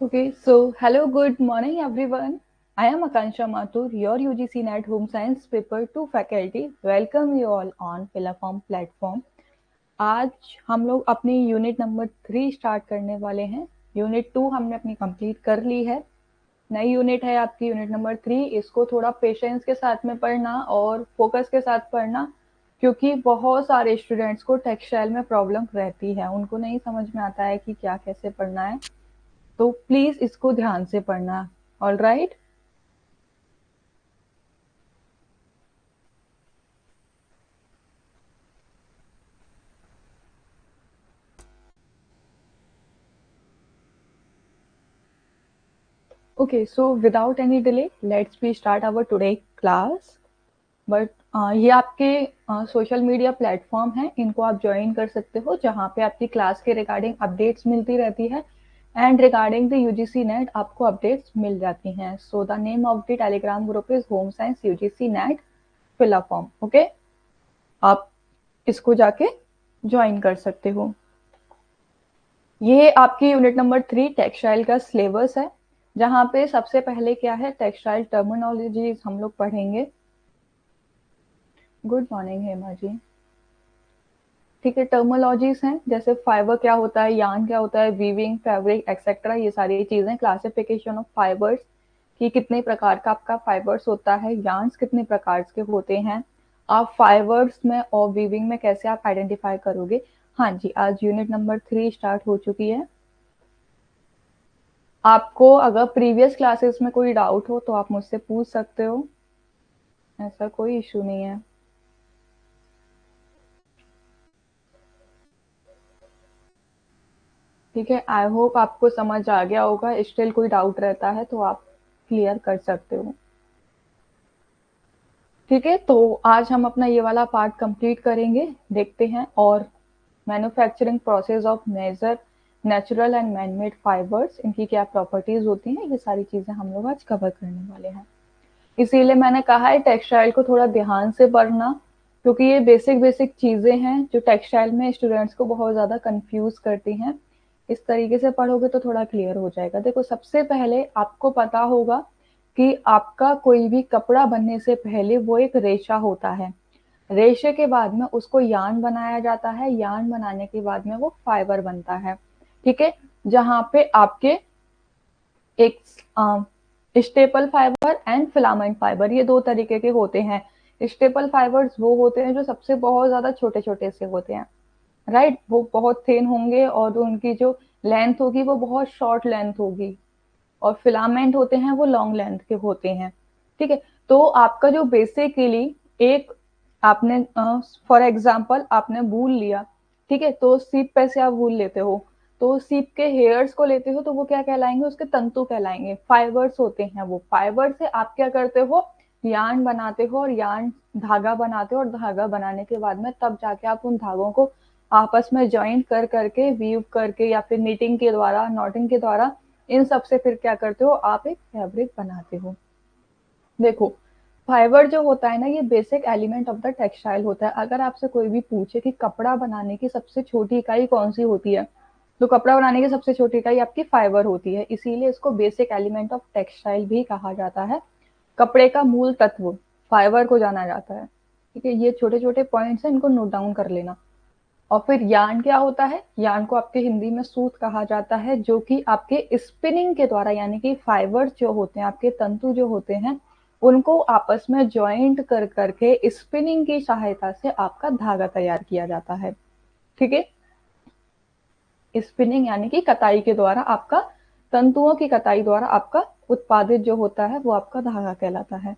Okay, so hello, good morning everyone. I am Akansha Mathur, your UGC NET Home Science Paper 2 faculty. Welcome you all on Filaform platform. आज हम लोग अपनी unit number 3 start करने वाले हैं। Unit 2 हमने अपनी कंप्लीट कर ली है। नई यूनिट है आपकी यूनिट नंबर 3। इसको थोड़ा पेशेंस के साथ में पढ़ना और फोकस के साथ पढ़ना, क्योंकि बहुत सारे स्टूडेंट्स को टेक्सटाइल में प्रॉब्लम रहती है, उनको नहीं समझ में आता है कि क्या कैसे पढ़ना है, तो प्लीज इसको ध्यान से पढ़ना। All right. Okay, so without any delay let's be start our today class. But ये आपके सोशल मीडिया प्लेटफॉर्म है, इनको आप ज्वाइन कर सकते हो, जहाँ पे आपकी क्लास के रिगार्डिंग अपडेट्स मिलती रहती है and regarding the UGC NET आपको अपडेट्स मिल जाती हैं। So the name of the Telegram group is home science UGC NET फिलाफॉर्म। ओके, आप इसको जाके ज्वाइन कर सकते हो। ये आपकी यूनिट नंबर 3 टेक्सटाइल का सिलेबस है, जहाँ पे सबसे पहले क्या है, टेक्सटाइल टर्मिनोलॉजीज हम लोग पढ़ेंगे। Good morning Hema ji. ठीक है, टर्मिनोलॉजीज हैं जैसे फाइबर क्या होता है, यार्न क्या होता है, वीविंग, फैब्रिक एक्सेट्रा, ये सारी चीजें। क्लासिफिकेशन ऑफ फाइबर्स कि कितने प्रकार का आपका फाइबर्स होता है, यार्न्स कितने प्रकार के होते हैं, आप फाइबर्स में और वीविंग में कैसे आप आइडेंटिफाई करोगे। हाँ जी, आज यूनिट नंबर 3 स्टार्ट हो चुकी है। आपको अगर प्रीवियस क्लासेस में कोई डाउट हो तो आप मुझसे पूछ सकते हो, ऐसा कोई इशू नहीं है। ठीक है, आई होप आपको समझ आ गया होगा। स्टिल कोई डाउट रहता है तो आप क्लियर कर सकते हो। ठीक है, तो आज हम अपना ये वाला पार्ट कंप्लीट करेंगे, देखते हैं। और manufacturing process of major natural and manmade fibres, इनकी क्या प्रॉपर्टीज होती हैं, ये सारी चीजें हम लोग आज कवर करने वाले हैं। इसीलिए मैंने कहा है टेक्सटाइल को थोड़ा ध्यान से पढ़ना, क्योंकि ये बेसिक बेसिक चीजें हैं जो टेक्सटाइल में स्टूडेंट्स को बहुत ज्यादा कंफ्यूज करती हैं। इस तरीके से पढ़ोगे तो थोड़ा क्लियर हो जाएगा। देखो, सबसे पहले आपको पता होगा कि आपका कोई भी कपड़ा बनने से पहले वो एक रेशा होता है। रेशे के बाद में उसको यार्न बनाया जाता है, यार्न बनाने के बाद में वो फाइबर बनता है। ठीक है, जहाँ पे आपके एक staple fibre and filament fibre, ये दो तरीके के होते हैं। स्टेपल फाइबर्स वो होते हैं जो सबसे बहुत ज्यादा छोटे छोटे से होते हैं, राइट, वो बहुत थिन होंगे और उनकी जो लेंथ होगी वो बहुत शॉर्ट लेंथ होगी। और फिलामेंट होते हैं वो लॉन्ग लेंथ के होते हैं। ठीक है, तो आपका जो बेसिकली एक आपने फॉर एग्जांपल आपने वूल लिया, ठीक है, तो सीप पे से आप वूल लेते हो, तो सीप के हेयर्स को लेते हो तो वो क्या कहलाएंगे, उसके तंतु कहलाएंगे, फाइबर्स होते हैं वो। फाइबर से आप क्या करते हो, यार्न बनाते हो, और यार्न धागा बनाते हो, और धागा बनाने के बाद में तब जाके आप उन धागों को आपस में ज्वाइंट कर करके, वीव करके, या फिर नीटिंग के द्वारा, नॉटिंग के द्वारा, इन सब से फिर क्या करते हो, आप एक फैब्रिक बनाते हो। देखो, फाइबर जो होता है ना, ये basic element of the textile होता है। अगर आपसे कोई भी पूछे कि कपड़ा बनाने की सबसे छोटी इकाई कौन सी होती है, तो कपड़ा बनाने की सबसे छोटी इकाई आपकी फाइबर होती है। इसीलिए इसको बेसिक एलिमेंट ऑफ टेक्सटाइल भी कहा जाता है। कपड़े का मूल तत्व फाइबर को जाना जाता है। ठीक है, ये छोटे छोटे पॉइंट्स हैं, इनको नोट डाउन कर लेना। और फिर यार्न क्या होता है, यार्न को आपके हिंदी में सूत कहा जाता है, जो कि आपके स्पिनिंग के द्वारा, यानी कि फाइबर जो होते हैं, आपके तंतु जो होते हैं, उनको आपस में ज्वाइंट कर करके स्पिनिंग की सहायता से आपका धागा तैयार किया जाता है। ठीक है, स्पिनिंग यानी कि कताई के द्वारा, आपका तंतुओं की कताई द्वारा आपका उत्पादित जो होता है वो आपका धागा कहलाता है।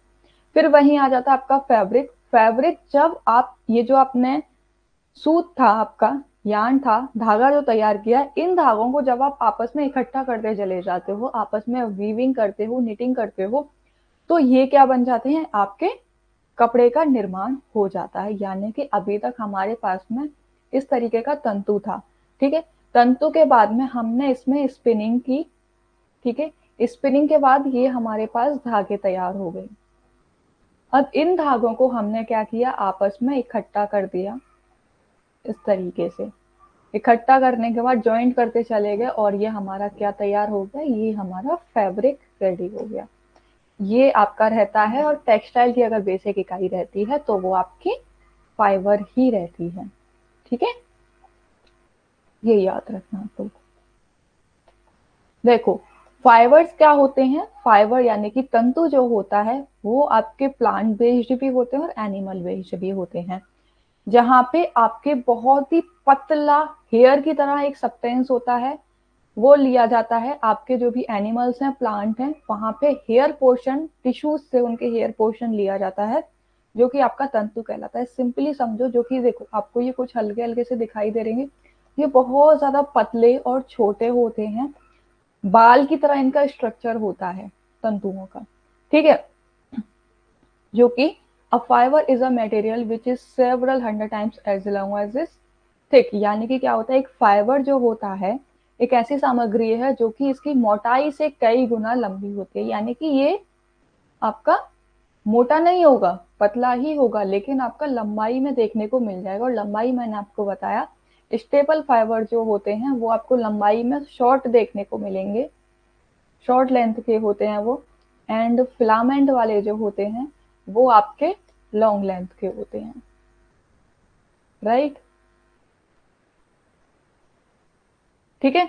फिर वहीं आ जाता है आपका फैब्रिक। फैब्रिक जब आप ये जो आपने सूत था, आपका यार्न था, धागा जो तैयार किया, इन धागों को जब आप आपस में इकट्ठा करते चले जाते हो, आपस में वीविंग करते हो, निटिंग करते हो, तो ये क्या बन जाते हैं, आपके कपड़े का निर्माण हो जाता है। यानी कि अभी तक हमारे पास में इस तरीके का तंतु था। ठीक है, तंतु के बाद में हमने इसमें स्पिनिंग की। ठीक है, स्पिनिंग के बाद ये हमारे पास धागे तैयार हो गए। अब इन धागों को हमने क्या किया, आपस में इकट्ठा कर दिया इस तरीके से। इकट्ठा करने के बाद जॉइंट करते चले गए और ये हमारा क्या तैयार हो गया, ये हमारा फैब्रिक रेडी हो गया। ये आपका रहता है, और टेक्सटाइल की अगर बेसिक इकाई रहती है तो वो आपकी फाइबर ही रहती है। ठीक है, ये याद रखना आप लोग। देखो, फाइबर्स क्या होते हैं, फाइबर यानी कि तंतु जो होता है वो आपके प्लांट बेस्ड भी होते हैं और एनिमल बेस्ड भी होते हैं। जहाँ पे आपके बहुत ही पतला हेयर की तरह एक सब्सटेंस होता है, वो लिया जाता है। आपके जो भी एनिमल्स हैं, प्लांट हैं, वहां पे हेयर पोर्शन, टिश्यूज से उनके हेयर पोर्शन लिया जाता है, जो कि आपका तंतु कहलाता है। सिंपली समझो, जो कि देखो आपको ये कुछ हल्के हल्के से दिखाई दे रहे हैं, ये बहुत ज्यादा पतले और छोटे होते हैं, बाल की तरह इनका स्ट्रक्चर होता है तंतुओं का। ठीक है, जो कि a fibre is a material which is several 100 times as long as is thick. यानी कि क्या होता है, एक फाइबर जो होता है एक ऐसी सामग्री है जो कि इसकी मोटाई से कई गुना लंबी होती है। यानी कि ये आपका मोटा नहीं होगा, पतला ही होगा, लेकिन आपका लंबाई में देखने को मिल जाएगा। और लंबाई मैंने आपको बताया, स्टेपल फाइबर जो होते हैं वो आपको लंबाई में शॉर्ट देखने को मिलेंगे, शॉर्ट लेंथ के होते हैं वो। एंड फिलामेंट वाले जो होते हैं वो आपके लॉन्ग लेंथ के होते हैं। राइट, ठीक है।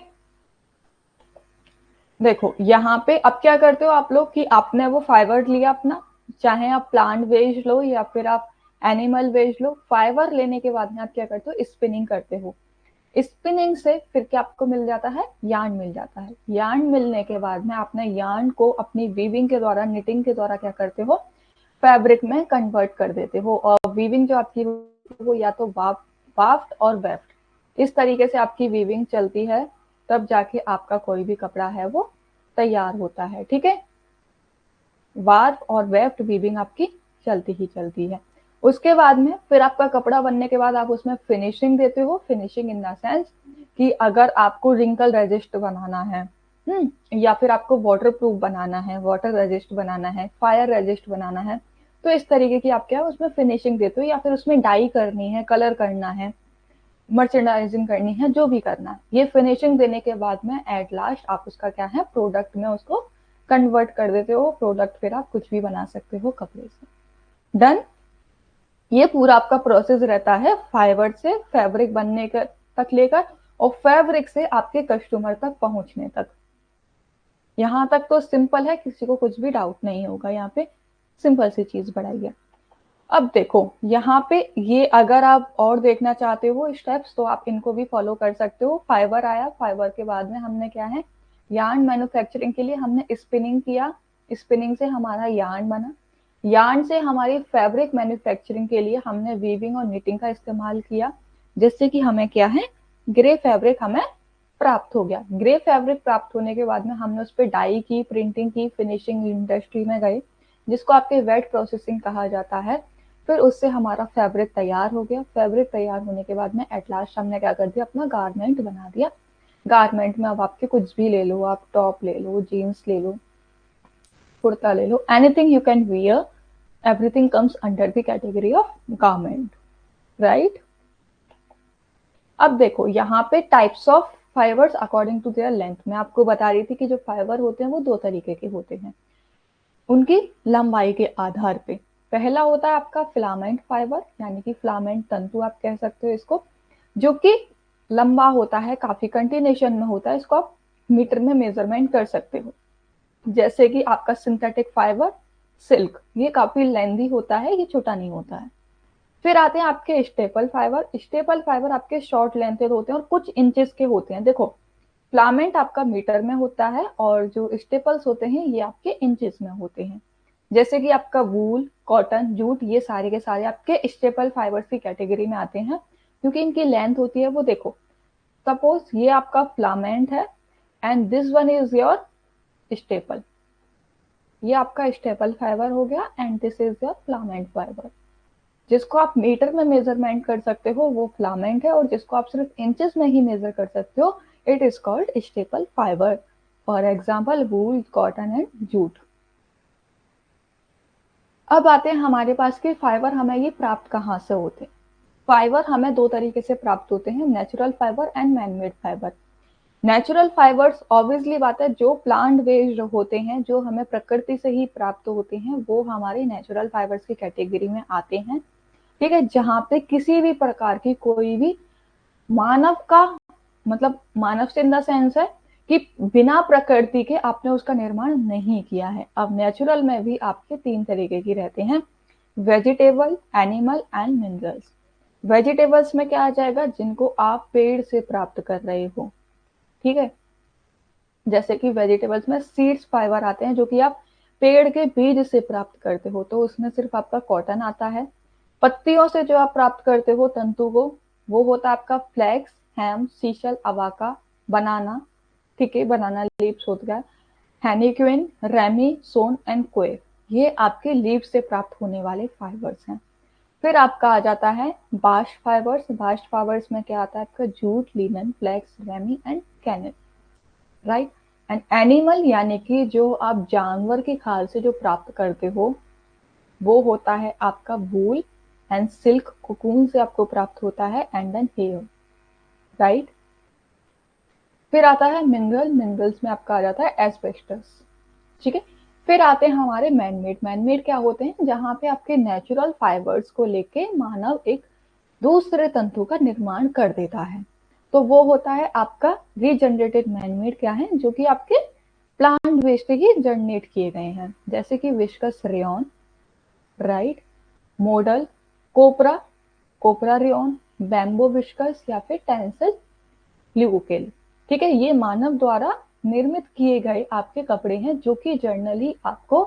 देखो यहाँ पे अब क्या करते हो आप लोग कि आपने वो फाइबर लिया अपना, चाहे आप प्लांट बेस्ड लो या फिर आप एनिमल बेस्ड लो, फाइबर लेने के बाद में आप क्या करते हो, स्पिनिंग करते हो। स्पिनिंग से फिर क्या आपको मिल जाता है, यार्न मिल जाता है। यार्न मिलने के बाद में आपने यार्न को अपनी वीविंग के द्वारा, निटिंग के द्वारा क्या करते हो, फैब्रिक में कन्वर्ट कर देते हो। और वीविंग जो आपकी वो या तो बाफ्ट और वेफ्ट, इस तरीके से आपकी वीविंग चलती है, तब जाके आपका कोई भी कपड़ा है वो तैयार होता है। ठीक है, वार्प और वेफ्ट वीविंग आपकी चलती ही चलती है। उसके बाद में फिर आपका कपड़ा बनने के बाद आप उसमें फिनिशिंग देते हो। फिनिशिंग इन द सेंस कि अगर आपको रिंकल रेजिस्ट बनाना है, या फिर आपको वाटर प्रूफ बनाना है, वाटर रेजिस्ट बनाना है, फायर रेजिस्ट बनाना है, तो इस तरीके की आप क्या उसमें फिनिशिंग देते हो। या फिर उसमें डाई करनी है, कलर करना है, मर्चेंडाइजिंग करनी है, जो भी करना है, ये फिनिशिंग देने के बाद में एट लास्ट आप उसका क्या है, प्रोडक्ट में उसको कन्वर्ट कर देते हो। प्रोडक्ट फिर आप कुछ भी बना सकते हो कपड़े से। डन। ये पूरा आपका प्रोसेस रहता है फाइबर से फैब्रिक बनने तक लेकर, और फैब्रिक से आपके कस्टमर तक पहुंचने तक। यहाँ तक तो सिंपल है, किसी को कुछ भी डाउट नहीं होगा, यहाँ पे सिंपल सी चीज बढ़ाई है। अब देखो यहाँ पे, ये अगर आप और देखना चाहते हो स्टेप्स तो आप इनको भी फॉलो कर सकते हो। फाइबर आया, फाइबर के बाद में हमने क्या है, यार्न मैन्युफैक्चरिंग के लिए हमने स्पिनिंग किया, स्पिनिंग से हमारा यार्न बना, यार्न से हमारी फैब्रिक मैन्युफैक्चरिंग के लिए हमने वीविंग और निटिंग का इस्तेमाल किया, जिससे कि हमें क्या है, ग्रे फैब्रिक हमें प्राप्त हो गया। ग्रे फैब्रिक प्राप्त होने के बाद में हमने उस पर डाई की, प्रिंटिंग की, फिनिशिंग इंडस्ट्री में गए, जिसको आपके वेट प्रोसेसिंग कहा जाता है। फिर उससे हमारा फैब्रिक तैयार हो गया। फैब्रिक तैयार होने के बाद में एट लास्ट हमने क्या कर दिया, अपना गारमेंट बना दिया। गारमेंट में अब आपके कुछ भी ले लो, आप टॉप ले लो, जीन्स ले लो, कुर्ता ले लो, anything you can wear, everything comes under the category of garment. Right. अब देखो यहाँ पे types of fibres according to their length, मैं आपको बता रही थी कि जो फाइबर होते हैं वो दो तरीके के होते हैं उनकी लंबाई के आधार पे। पहला होता है आपका फिलामेंट फाइबर, यानी कि फिलामेंट तंतु आप कह सकते हो इसको, जो कि लंबा होता है, काफी कंटिन्यूशन में होता है, इसको आप मीटर में मेजरमेंट कर सकते हो। जैसे कि आपका सिंथेटिक फाइबर, सिल्क, ये काफी लेंदी होता है, ये छोटा नहीं होता है। फिर आते हैं आपके स्टेपल फाइबर। स्टेपल फाइबर आपके शॉर्ट लेंथेड होते हैं और कुछ इंचेस के होते हैं। देखो, फिलामेंट आपका मीटर में होता है और जो स्टेपल्स होते हैं ये आपके इंचेस में होते हैं। जैसे कि आपका वूल, कॉटन, जूट, ये सारे के सारे आपके स्टेपल फाइबर्स की कैटेगरी में आते हैं, क्योंकि इनकी लेंथ होती है वो, देखो सपोज ये आपका फिलामेंट है and this one is your staple, ये आपका स्टेपल फाइबर हो गया and this is your filament fibre. जिसको आप मीटर में मेजरमेंट कर सकते हो वो फिलामेंट है, और जिसको आप सिर्फ इंचेस में ही मेजर कर सकते हो it is called staple fibre. For example wool, cotton and jute. अब आते हैं हमारे पास कि फाइबर हमें ये प्राप्त कहाँ से होते हैं। फाइबर हमें दो तरीके से प्राप्त होते हैं, natural fibre and manmade fibre. Natural fibres obviously बात है जो प्लांट बेस्ड होते हैं, जो हमें प्रकृति से ही प्राप्त होते हैं, वो हमारे नेचुरल फाइबर्स की कैटेगरी में आते हैं। ठीक है, जहाँ पे किसी भी प्रकार की कोई भी मानव का मतलब मानव से इन द सेंस है कि बिना प्रकृति के आपने उसका निर्माण नहीं किया है। अब नेचुरल में भी आपके तीन तरीके की रहते हैं, vegetable, animal and minerals. Vegetables में क्या आ जाएगा, जिनको आप पेड़ से प्राप्त कर रहे हो। ठीक है, जैसे कि वेजिटेबल्स में सीड्स फाइबर आते हैं जो कि आप पेड़ के बीज से प्राप्त करते हो, तो उसमें सिर्फ आपका कॉटन आता है। पत्तियों से जो आप प्राप्त करते हो तंतु को, वो होता है आपका फ्लैक्स, हैम, सीशल, अवाका, बनाना। ठीक है, बनाना लीव्स होता है, हेनिक्विन, रेमी, सोन एंड कोएफ। ये आपके लीव्स से प्राप्त होने वाले फाइबर्स हैं। फिर आपका आ जाता है बास्ट फाइबर्स। बास्ट फाइबर्स में क्या आता है आपका jute, linen, flax, ramie and कैनल। राइट। एंड एनिमल यानी कि जो आप जानवर की खाल से जो प्राप्त करते हो, वो होता है आपका वूल एंड सिल्क, कोकून से आपको प्राप्त होता है, एंड देन हेयर। राइट। फिर आता है मिनरल। मिनरल्स में आपका आ जाता है एस्बेस्टस। ठीक है। फिर आते हैं हमारे मैनमेड। मैनमेड क्या होते हैं, जहां पे आपके नेचुरल फाइबर्स को लेके मानव एक दूसरे तंतु का निर्माण कर देता है, तो वो होता है आपका रीजनरेटेड मैनमेड। क्या है, जो कि आपके प्लांट वेस्ट ही जनरेट किए गए हैं, जैसे कि विस्कस रेयन, राइट, मॉडल, कोपरा, कोपरा रेयन, बैम्बो विस्कस या फिर टेंसल ल्यूकेल। ठीक है, ये मानव द्वारा निर्मित किए गए आपके कपड़े हैं, जो कि जर्नली आपको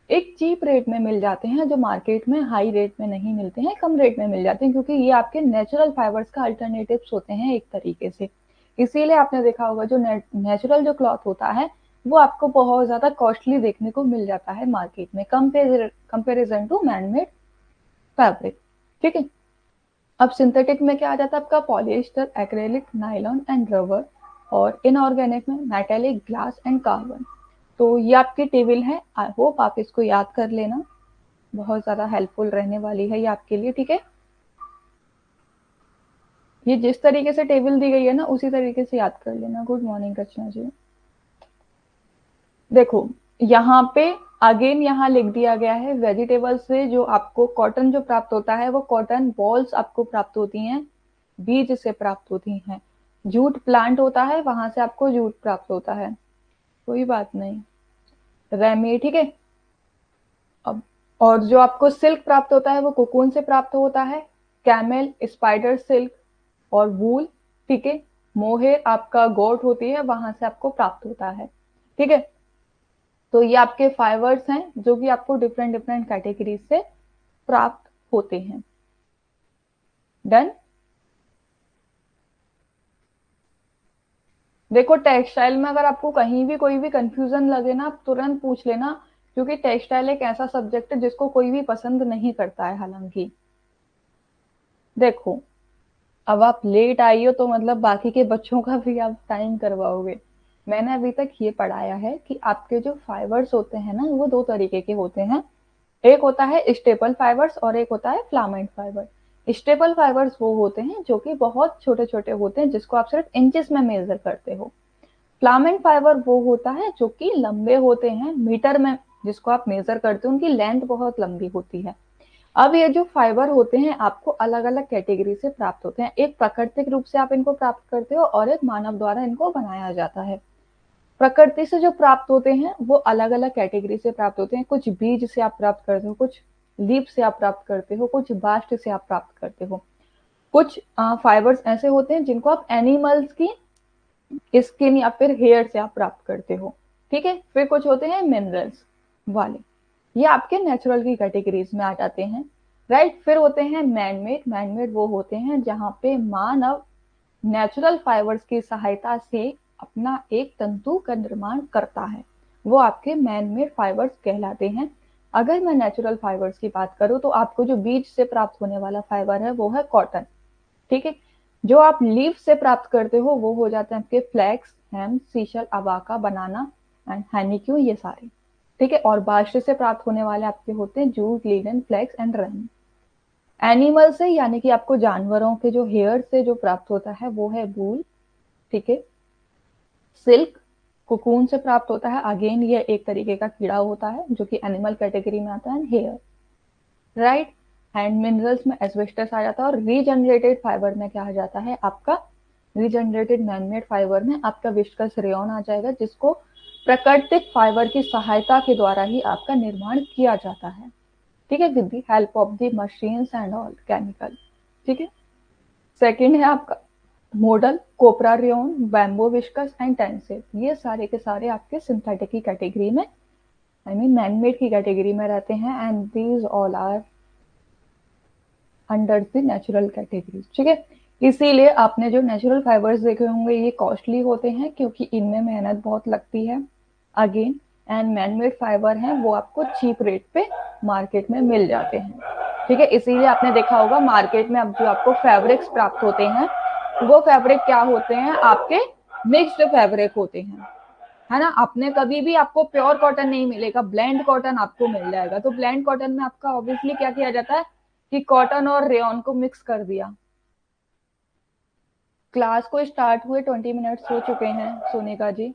एक चीप रेट में मिल जाते हैं, जो मार्केट में हाई रेट में नहीं मिलते हैं, कम रेट में मिल जाते हैं, क्योंकि ये आपके नेचुरल फाइबर्स का अल्टरनेटिव्स होते हैं एक तरीके से। इसीलिए आपने देखा होगा जो नेचुरल जो क्लॉथ होता है वो आपको बहुत ज्यादा कॉस्टली देखने को मिल जाता है मार्केट में, कंपेरिजन टू मैनमेड फैब्रिक। ठीक है। अब सिंथेटिक में क्या आ जाता है आपका polyester, acrylic, nylon and rubber. और इनऑर्गेनिक में मेटेलिक, ग्लास एंड कार्बन। तो ये आपकी टेबल है, आई होप आप इसको याद कर लेना, बहुत ज्यादा हेल्पफुल रहने वाली है ये आपके लिए। ठीक है, ये जिस तरीके से टेबल दी गई है ना उसी तरीके से याद कर लेना। गुड मॉर्निंग रचना जी। देखो यहाँ पे अगेन यहाँ लिख दिया गया है, वेजिटेबल से जो आपको कॉटन जो प्राप्त होता है वो कॉटन बॉल्स आपको प्राप्त होती हैं, बीज से प्राप्त होती हैं। जूट प्लांट होता है, वहां से आपको जूट प्राप्त होता है, कोई बात नहीं, रेमी। ठीक है। अब और जो आपको सिल्क प्राप्त होता है वो कोकून से प्राप्त होता है, कैमल, स्पाइडर सिल्क और वूल। ठीक है, मोहेर आपका गोट होती है, वहां से आपको प्राप्त होता है। ठीक है, तो ये आपके फाइबर्स हैं जो कि आपको डिफरेंट डिफरेंट कैटेगरी से प्राप्त होते हैं। डन। देखो टेक्सटाइल में अगर आपको कहीं भी कोई भी कंफ्यूजन लगे ना, आप तुरंत पूछ लेना, क्योंकि टेक्सटाइल एक ऐसा सब्जेक्ट है जिसको कोई भी पसंद नहीं करता है। हालांकि देखो अब आप लेट आई हो तो मतलब बाकी के बच्चों का भी आप टाइम करवाओगे। मैंने अभी तक ये पढ़ाया है कि आपके जो फाइबर्स होते हैं ना वो दो तरीके के होते हैं, एक होता है स्टेपल फाइबर्स और एक होता है फिलामेंट फाइबर। स्टेपल फाइबर्स वो होते हैं जो कि बहुत छोटे छोटे होते हैं, जिसको आप सिर्फ इंचेस में मेजर करते हो। फिलामेंट फाइबर वो होता है जो कि लंबे होते हैं, मीटर में जिसको आप मेजर करते हो, उनकी लेंथ बहुत लंबी होती है। अब ये जो फाइबर होते हैं आपको अलग अलग कैटेगरी से प्राप्त होते हैं, एक प्राकृतिक रूप से आप इनको प्राप्त करते हो और एक मानव द्वारा इनको बनाया जाता है। प्रकृति से जो प्राप्त होते हैं वो अलग अलग कैटेगरी से प्राप्त होते हैं, कुछ बीज से आप प्राप्त करते हो, कुछ लीफ से आप प्राप्त करते हो, कुछ बास्ट से आप प्राप्त करते हो, कुछ फाइबर्स ऐसे होते हैं जिनको आप एनिमल्स की स्किन या फिर हेयर से आप प्राप्त करते हो। ठीक है, फिर कुछ होते हैं मिनरल्स वाले, ये आपके नेचुरल की कैटेगरीज में आ जाते हैं। राइट। फिर होते हैं मैनमेड। मैनमेड वो होते हैं जहां पे मानव नेचुरल फाइबर्स की सहायता से अपना एक तंतु का निर्माण करता है, वो आपके मैनमेड फाइबर्स कहलाते हैं। अगर मैं नेचुरल फाइबर्स की बात करूं तो आपको जो बीज से प्राप्त होने वाला फाइबर है वो है कॉटन। ठीक है, जो आप लीफ से प्राप्त करते हो वो हो जाते हैं आपके flax, hemp, sisal, abaca, banana and henequen, ये सारे। ठीक है, और बास्ट से प्राप्त होने वाले आपके होते हैं जूट, लिनन, फ्लैक्स एंड रन। एनिमल से यानी कि आपको जानवरों के जो हेयर से जो प्राप्त होता है वो है वूल, ठीक है। सिल्क कोकून से प्राप्त होता है, अगेन ये एक तरीके का कीड़ा होता है जो कि एनिमल कैटेगरी में आता है। Hair, right. एंड मिनरल्स में एस्बेस्टस आ जाता है, और रीजनरेटेड फाइबर में क्या आ जाता है आपका, रीजनरेटेड मैनमेड फाइबर में आपका विस्कस रेयन आ जाएगा, जिसको प्राकृतिक फाइबर की सहायता के द्वारा ही आपका निर्माण किया जाता है, ठीक है, with the help of the machines and all chemical, ठीक है। सेकंड है आपका model cupro rayon, bamboo viscose and tencel, ये सारे के सारे आपके सिंथेटिक की कैटेगरी में, आई मीन मैनमेड की कैटेगरी में रहते हैं, and these all are under the natural category, ठीक है। इसीलिए आपने जो नेचुरल फाइबर्स देखे होंगे ये कॉस्टली होते हैं क्योंकि इनमें मेहनत बहुत लगती है, अगेन। एंड मैनमेड फाइबर हैं वो आपको चीप रेट पे मार्केट में मिल जाते हैं, ठीक है। इसीलिए आपने देखा होगा मार्केट में अब जो आपको फैब्रिक्स प्राप्त होते हैं वो फैब्रिक क्या होते हैं, आपके मिक्स्ड फैब्रिक होते हैं, है ना। आपने कभी भी आपको प्योर कॉटन नहीं मिलेगा, ब्लेंड कॉटन आपको मिल जाएगा। तो ब्लेंड कॉटन में आपका ऑब्वियसली क्या किया जाता है कि कॉटन और रेयन को मिक्स कर दिया। क्लास को स्टार्ट हुए 20 मिनट्स हो चुके हैं सोनिका जी,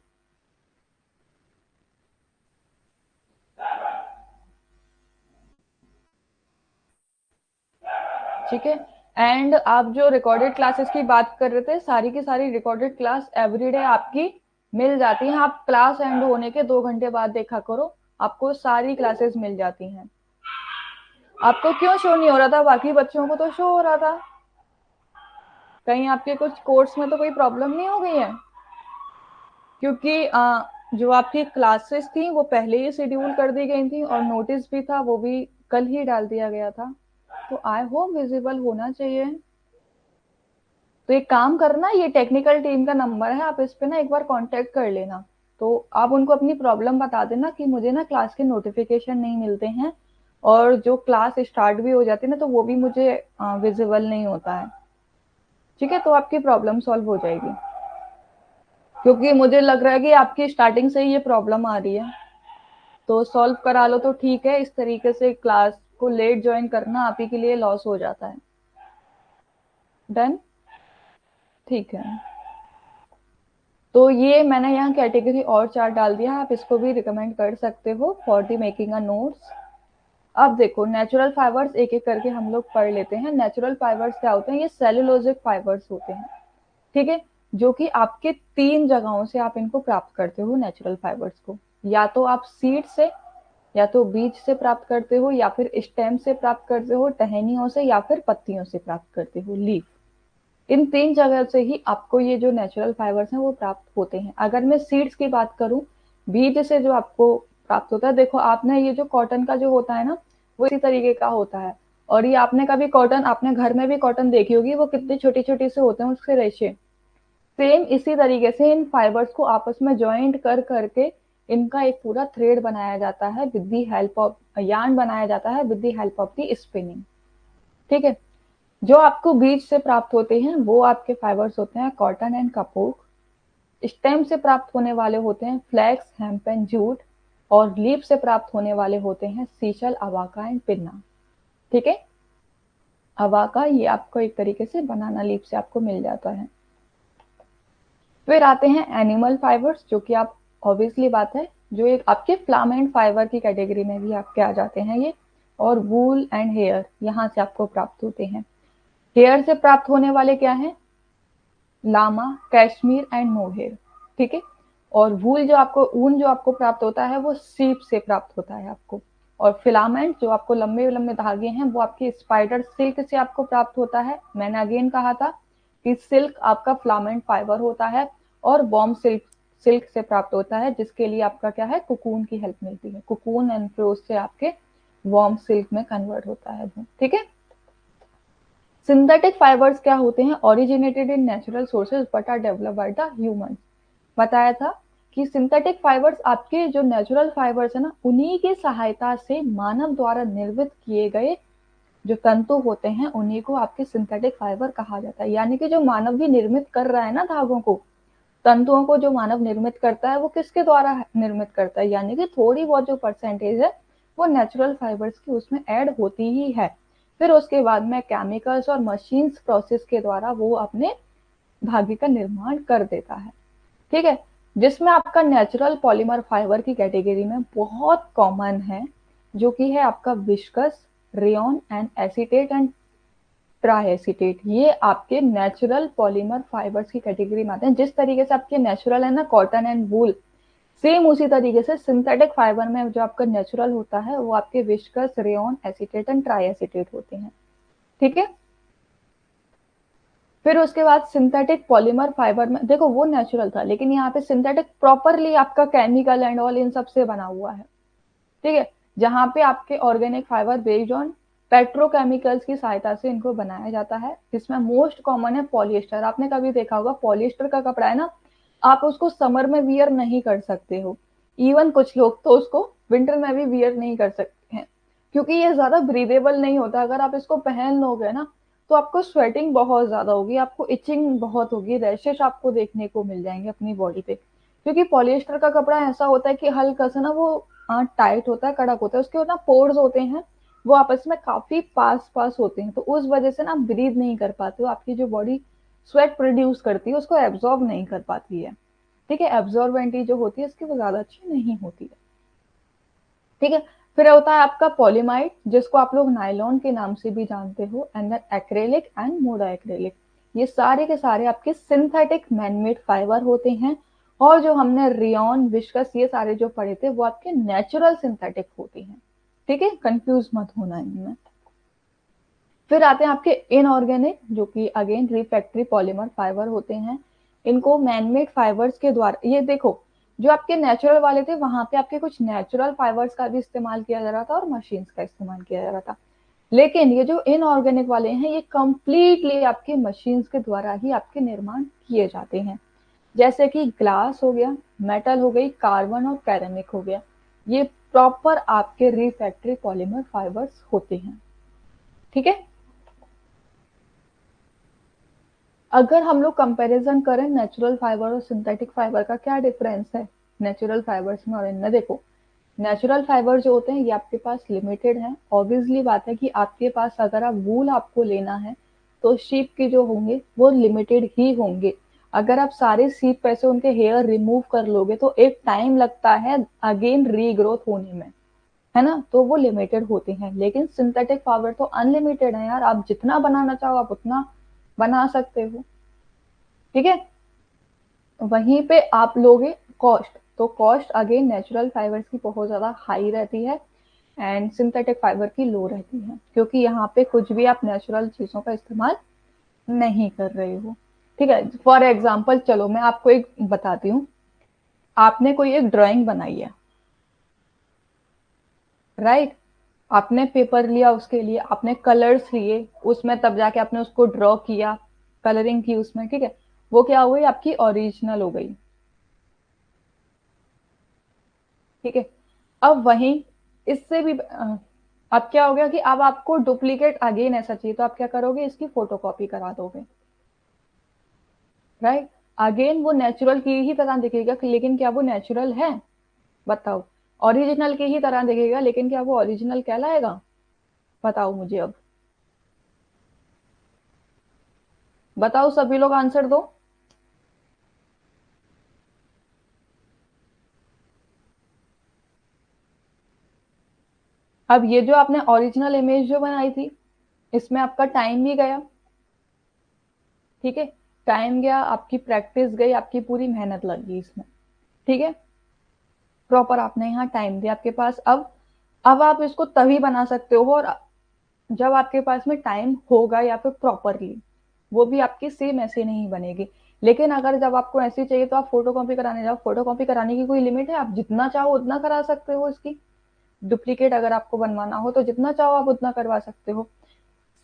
ठीक है। एंड आप जो रिकॉर्डेड क्लासेस की बात कर रहे थे, सारी की सारी रिकॉर्डेड क्लास एवरीडे आपकी मिल जाती हैं। आप क्लास एंड होने के 2 घंटे बाद देखा करो, आपको सारी क्लासेस मिल जाती हैं। आपको क्यों शो नहीं हो रहा था, बाकी बच्चों को तो शो हो रहा था। कहीं आपके कुछ कोर्स में तो कोई प्रॉब्लम नहीं हो गई है? क्योंकि जो आपकी क्लासेस थी वो पहले ही शेड्यूल कर दी गई थी, और नोटिस भी था वो भी कल ही डाल दिया गया था, तो आई होप विजिबल होना चाहिए। तो एक काम करना, ये टेक्निकल टीम का नंबर है, आप इस पे ना एक बार कांटेक्ट कर लेना। तो आप उनको अपनी प्रॉब्लम बता देना कि मुझे ना क्लास के नोटिफिकेशन नहीं मिलते हैं, और जो क्लास स्टार्ट भी हो जाती है ना तो वो भी मुझे विजिबल नहीं होता है, ठीक है। तो आपकी प्रॉब्लम सॉल्व हो जाएगी, क्योंकि मुझे लग रहा है कि आपकी स्टार्टिंग से ही ये प्रॉब्लम आ रही है। तो सॉल्व करा लो तो ठीक है, इस तरीके से क्लास को लेट ज्वाइन करना आप ही के लिए लॉस हो जाता है। डन, ठीक है। तो ये मैंने यहाँ कैटेगरी और चार्ट डाल दिया है, आप इसको भी रिकमेंड कर सकते हो for the making a notes. अब देखो नेचुरल फाइबर्स एक एक करके हम लोग पढ़ लेते हैं। नेचुरल फाइबर्स क्या होते हैं, ये सेलुलोजिक फाइबर्स होते हैं, ठीक है, जो कि आपके 3 जगहों से आप इनको प्राप्त करते हो नेचुरल फाइबर्स को। या तो आप सीड से, या तो बीज से प्राप्त करते हो, या फिर स्टेम से प्राप्त करते हो, टहनियों से, या फिर पत्तियों से प्राप्त करते हो, लीफ। इन 3 जगह से ही आपको ये जो नेचुरल फाइबर्स हैं वो प्राप्त होते हैं। अगर मैं सीड्स की बात करूं, बीज से जो आपको प्राप्त होता है, देखो आपने ये जो कॉटन का जो होता है ना वो इसी तरीके का होता है। और ये आपने कभी कॉटन, आपने घर में भी कॉटन देखी होगी, वो कितनी छोटी छोटी से होते हैं उसके रेशे। सेम इसी तरीके से इन फाइबर्स को आपस में ज्वाइंट कर करके इनका एक पूरा थ्रेड बनाया जाता है with the help of yarn, बनाया जाता है with the help of the spinning, ठीक है। जो आपको बीज से प्राप्त होते हैं वो आपके फाइबर्स होते हैं कॉटन एंड कपूक। स्टेम से प्राप्त होने वाले होते हैं फ्लैक्स, हेम्प एंड जूट। और लीफ से प्राप्त होने वाले होते हैं सीशल, अवाका एंड पिन्ना, ठीक है। अवाका ये आपको एक तरीके से बनाना लीफ से आपको मिल जाता है। फिर आते हैं एनिमल फाइबर्स, जो कि आप ऑब्वियसली बात है जो एक आपके फ्लामेंट फाइबर की कैटेगरी में भी आपके आ जाते हैं ये। और वूल एंड हेयर यहाँ से आपको प्राप्त होते हैं। हेयर से प्राप्त होने वाले क्या हैं, लामा, कैश्मीर एंड मोहेर, ठीक है। और वूल जो आपको, ऊन जो आपको प्राप्त होता है वो सीप से प्राप्त होता है आपको। और फिलामेंट जो आपको लंबे लंबे धागे हैं वो आपकी स्पाइडर सिल्क से आपको प्राप्त होता है। मैंने अगेन कहा था कि सिल्क आपका फिलामेंट फाइबर होता है, और बॉम्ब सिल्क सिल्क से प्राप्त होता है, जिसके लिए आपका क्या है, कुकून की हेल्प मिलती है। कुकून एंड फ्रोज से आपके वॉर्म सिल्क में कन्वर्ट होता है, ठीक है। सिंथेटिक फाइबर्स क्या होते हैं, originated in natural sources but are developed by the human. बताया था कि सिंथेटिक फाइबर्स आपके जो नेचुरल फाइबर्स है ना उन्हीं की सहायता से मानव द्वारा निर्मित किए गए जो तंतु होते हैं उन्हीं को आपके सिंथेटिक फाइबर कहा जाता है। यानी कि जो मानव भी निर्मित कर रहा है ना धागों को, तंतुओं को जो मानव निर्मित करता है वो किसके द्वारा निर्मित करता है, यानी कि थोड़ी बहुत जो परसेंटेज है वो नेचुरल फाइबर्स की उसमें ऐड होती ही है। फिर उसके बाद में केमिकल्स और मशीन्स प्रोसेस के द्वारा वो अपने धागे का निर्माण कर देता है। ठीक है, जिसमें आपका नेचुरल पॉलीमर फाइबर की कैटेगरी में बहुत कॉमन है, जो कि है आपका viscous, rayon and acetate and try acetate. ये आपके नेचुरल पॉलीमर फाइबर्स की कैटेगरी में आते हैं। जिस तरीके से आपके नेचुरल है ना कॉटन एंड वूल, सेम उसी तरीके से सिंथेटिक फाइबर में जो आपका नेचुरल होता है वो आपके viscous, rayon, acetate and try acetate होते हैं। ठीक है, फिर उसके बाद सिंथेटिक पॉलीमर फाइबर में देखो वो नेचुरल था, लेकिन यहाँ पे सिंथेटिक प्रॉपरली आपका केमिकल एंड ऑल इन सब से बना हुआ है। ठीक है, जहाँ पे आपके organic fibre based on petrochemicals की सहायता से इनको बनाया जाता है। इसमें मोस्ट कॉमन है पॉलिएस्टर। आपने कभी देखा होगा पॉलिएस्टर का कपड़ा है ना, आप उसको समर में वियर नहीं कर सकते हो, इवन कुछ लोग तो उसको विंटर में भी वियर नहीं कर सकते हैं, क्योंकि ये ज्यादा ब्रीदेबल नहीं होता। अगर आप इसको पहन लोगे ना तो आपको स्वेटिंग बहुत ज्यादा होगी, आपको इचिंग बहुत होगी, रैशेस आपको देखने को मिल जाएंगे अपनी बॉडी पे, क्योंकि पॉलिएस्टर का कपड़ा ऐसा होता है कि हल्का सा ना वो टाइट होता है, कड़क होता है, उसके ना पोर्स होते हैं वो आपस में काफी पास पास होते हैं, तो उस वजह से ना आप ब्रीद नहीं कर पाते हो, आपकी जो बॉडी स्वेट प्रोड्यूस करती है उसको एब्जॉर्ब नहीं कर पाती है। ठीक है, एब्जॉर्बेंटी जो होती है इसकी वो ज्यादा अच्छी नहीं होती है। ठीक है, फिर होता है आपका पॉलीमाइड, जिसको आप लोग नायलॉन के नाम से भी जानते हो, and acrylic and Moda acrylic. ये सारे के सारे आपके सिंथेटिक मैनमेड फाइबर होते हैं, और जो हमने रियन, विस्कस ये सारे जो पढ़े थे वो आपके नेचुरल सिंथेटिक होते हैं। ठीक है, कंफ्यूज मत होना इनमें। फिर आते हैं आपके इनऑर्गेनिक, जो कि अगेन रिफैक्टरी पॉलीमर फाइबर होते हैं। इनको मैनमेड फाइबर्स के द्वारा, ये देखो जो आपके नेचुरल वाले थे वहां पे आपके कुछ नेचुरल फाइबर्स का भी इस्तेमाल किया जा रहा था और मशीन्स का इस्तेमाल किया जा रहा था, लेकिन ये जो इनऑर्गेनिक वाले हैं ये कंप्लीटली आपके मशीन्स के द्वारा ही आपके निर्माण किए जाते हैं। जैसे कि ग्लास हो गया, मेटल हो गई, कार्बन और कैरेमिक हो गया, ये प्रॉपर आपके रिफैक्टरी पॉलीमर फाइबर्स होते हैं। ठीक है, अगर हम लोग कंपैरिजन करें नेचुरल फाइबर और सिंथेटिक फाइबर का, क्या डिफरेंस है नेचुरल फाइबर्स में और इनमें। देखो, नेचुरल फाइबर जो होते हैं ये आपके पास लिमिटेड है। ऑब्वियसली बात है कि आपके पास अगर आप वूल आपको लेना है तो शीप के जो होंगे वो लिमिटेड ही होंगे। अगर आप सारे शीप पे से उनके हेयर रिमूव कर लोगे तो एक टाइम लगता है अगेन रीग्रोथ होने में, है ना, तो वो लिमिटेड होते हैं। लेकिन सिंथेटिक फाइबर तो अनलिमिटेड है यार, आप जितना बनाना चाहो आप उतना बना सकते हो। ठीक है, वहीं पे आप लोगे कॉस्ट, तो कॉस्ट अगेन नेचुरल फाइबर्स की बहुत ज्यादा हाई रहती है एंड सिंथेटिक फाइबर की लो रहती है, क्योंकि यहाँ पे कुछ भी आप नेचुरल चीजों का इस्तेमाल नहीं कर रहे हो। ठीक है, फॉर एग्जाम्पल चलो मैं आपको एक बताती हूँ। आपने कोई एक ड्राइंग बनाई है, राइट, आपने पेपर लिया, उसके लिए आपने कलर्स लिए, उसमें तब जाके आपने उसको ड्रॉ किया, कलरिंग की उसमें। ठीक है, वो क्या हो गई आपकी ओरिजिनल हो गई। ठीक है, अब वहीं इससे भी अब क्या हो गया कि अब आपको डुप्लीकेट अगेन ऐसा चाहिए तो आप क्या करोगे, इसकी फोटोकॉपी करा दोगे, राइट। अगेन वो नेचुरल की ही तरह दिखेगा, लेकिन क्या वो नेचुरल है, बताओ। ओरिजिनल की ही तरह दिखेगा, लेकिन क्या वो ओरिजिनल कहलाएगा, बताओ मुझे अब, बताओ सभी लोग आंसर दो। अब ये जो आपने ओरिजिनल इमेज जो बनाई थी, इसमें आपका टाइम भी गया। ठीक है, टाइम गया, आपकी प्रैक्टिस गई, आपकी पूरी मेहनत लग गई इसमें। ठीक है, प्रॉपर आपने यहाँ टाइम दिया आपके पास। अब आप इसको तभी बना सकते हो और जब आपके पास में टाइम होगा, या फिर प्रॉपरली, वो भी आपकी सेम ऐसे नहीं बनेगी। लेकिन अगर जब आपको ऐसी चाहिए तो आप फोटो कॉपी कराने जाओ, फोटो कॉपी कराने की कोई लिमिट है, आप जितना चाहो उतना करा सकते हो इसकी। डुप्लीकेट अगर आपको बनवाना हो तो जितना चाहो आप उतना करवा सकते हो।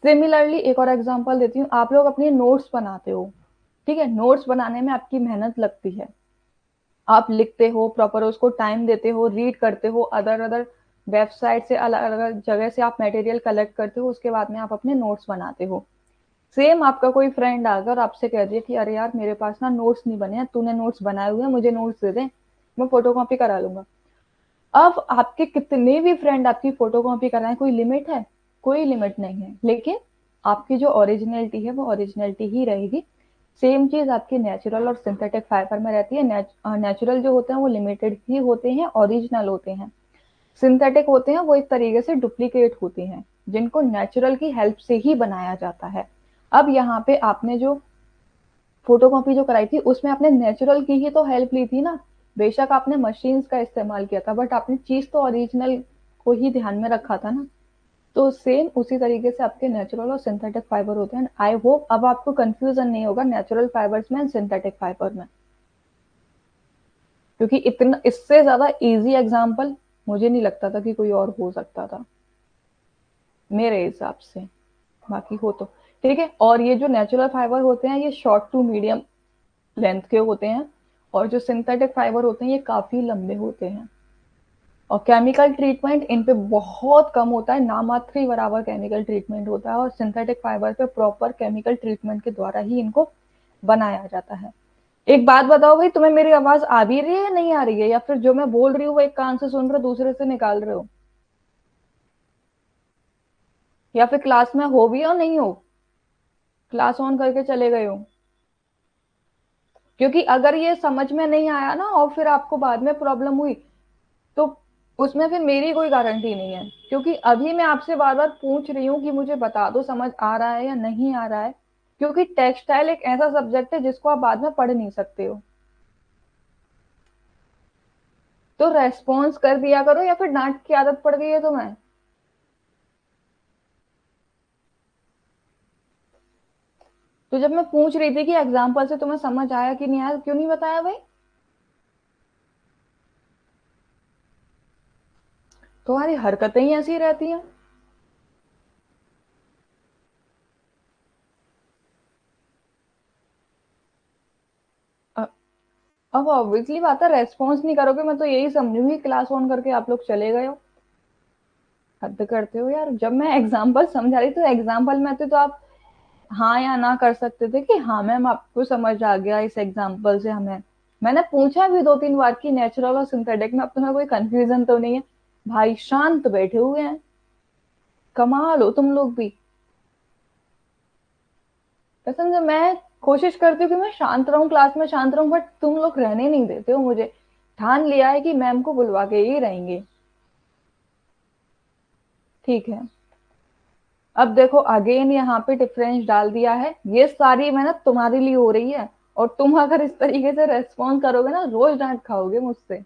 सिमिलरली एक और एग्जांपल देती हूँ, आप लोग अपनी नोट्स बनाते हो। ठीक है, नोट्स बनाने में आपकी मेहनत लगती है, आप लिखते हो प्रॉपर, उसको टाइम देते हो, रीड करते हो, अदर अदर वेबसाइट से, अलग अलग जगह से आप मटेरियल कलेक्ट करते हो, उसके बाद में आप अपने नोट्स बनाते हो। सेम आपका कोई फ्रेंड आकर आपसे कह दिए कि अरे यार मेरे पास ना नोट्स नहीं बने हैं, तूने नोट्स बनाए हुए हैं, मुझे नोट्स दे दे, मैं फोटो कॉपी करा लूंगा। अब आपके कितने भी फ्रेंड आपकी फोटो कॉपी कराएं, कोई लिमिट है, कोई लिमिट नहीं है, लेकिन आपकी जो ओरिजिनलिटी है वो ओरिजिनलिटी ही रहेगी। सेम चीज आपकी नेचुरल और सिंथेटिक फाइबर में रहती है। नेचुरल जो होते हैं वो लिमिटेड ही होते हैं, ओरिजिनल होते हैं। सिंथेटिक होते हैं वो एक तरीके से डुप्लीकेट होते हैं, जिनको नेचुरल की हेल्प से ही बनाया जाता है। अब यहाँ पे आपने जो फोटोकॉपी जो कराई थी उसमें आपने नेचुरल की ही तो हेल्प ली थी ना। बेशक आपने मशीन्स का इस्तेमाल किया था, बट आपने चीज तो ओरिजिनल को ही ध्यान में रखा था ना। तो सेम उसी तरीके से आपके नेचुरल और सिंथेटिक फाइबर होते हैं। आई होप अब आपको कंफ्यूजन नहीं होगा नेचुरल फाइबर्स में एंड सिंथेटिक फाइबर में, क्योंकि इतना इससे ज्यादा इजी एग्जांपल मुझे नहीं लगता था कि कोई और हो सकता था मेरे हिसाब से। बाकी हो तो ठीक है। और ये जो नेचुरल फाइबर होते हैं ये शॉर्ट टू मीडियम लेंथ के होते हैं, और जो सिंथेटिक फाइबर होते हैं ये काफी लंबे होते हैं। और केमिकल ट्रीटमेंट इन पे बहुत कम होता है, नामात्र ही बराबर केमिकल ट्रीटमेंट होता है, और सिंथेटिक फाइबर पे प्रॉपर केमिकल ट्रीटमेंट के द्वारा ही इनको बनाया जाता है। एक बात बताओ भाई, तुम्हें मेरी आवाज आ भी रही है या नहीं आ रही है, या फिर जो मैं बोल रही हूँ वो एक कान से सुन रहे हो दूसरे से निकाल रहे हो, या फिर क्लास में हो भी या नहीं हो, क्लास ऑन करके चले गए हो? क्योंकि अगर ये समझ में नहीं आया ना और फिर आपको बाद में प्रॉब्लम हुई, तो उसमें फिर मेरी कोई गारंटी नहीं है। क्योंकि अभी मैं आपसे बार बार पूछ रही हूँ कि मुझे बता दो समझ आ रहा है या नहीं आ रहा है, क्योंकि टेक्सटाइल एक ऐसा सब्जेक्ट है जिसको आप बाद में पढ़ नहीं सकते हो। तो रेस्पॉन्स कर दिया करो, या फिर डांट की आदत पड़ गई है तुम्हें? तो जब मैं पूछ रही थी कि एग्जाम्पल से तुम्हें समझ आया कि नहीं आया, क्यों नहीं बताया भाई? तुम्हारी हरकतें ही ऐसी रहती हैं। अ- अब ऑब्वियसली बात है, रेस्पॉन्स नहीं करोगे मैं तो यही समझूंगी क्लास ऑन करके आप लोग चले गए हो। हद करते हो यार, जब मैं एग्जाम्पल समझा रही तो एग्जाम्पल में थे तो आप हाँ या ना कर सकते थे कि हाँ मैम आपको समझ आ गया इस एग्जाम्पल से हमें। मैंने पूछा भी दो तीन बार कि नेचुरल और सिंथेटिक में अब तुम्हें कोई कंफ्यूजन तो नहीं है? भाई शांत बैठे हुए हैं, कमाल हो तुम लोग भी। कसम से मैं कोशिश करती हूँ कि मैं शांत रहूं, क्लास में शांत रहूं, बट तुम लोग रहने नहीं देते हो मुझे। ठान लिया है कि मैम को बुलवा के ही रहेंगे। ठीक है। अब देखो अगेन यहाँ पे डिफरेंस डाल दिया है, ये सारी मेहनत तुम्हारे लिए हो रही है, और तुम अगर इस तरीके से रेस्पॉन्ड करोगे ना रोज डांट खाओगे मुझसे।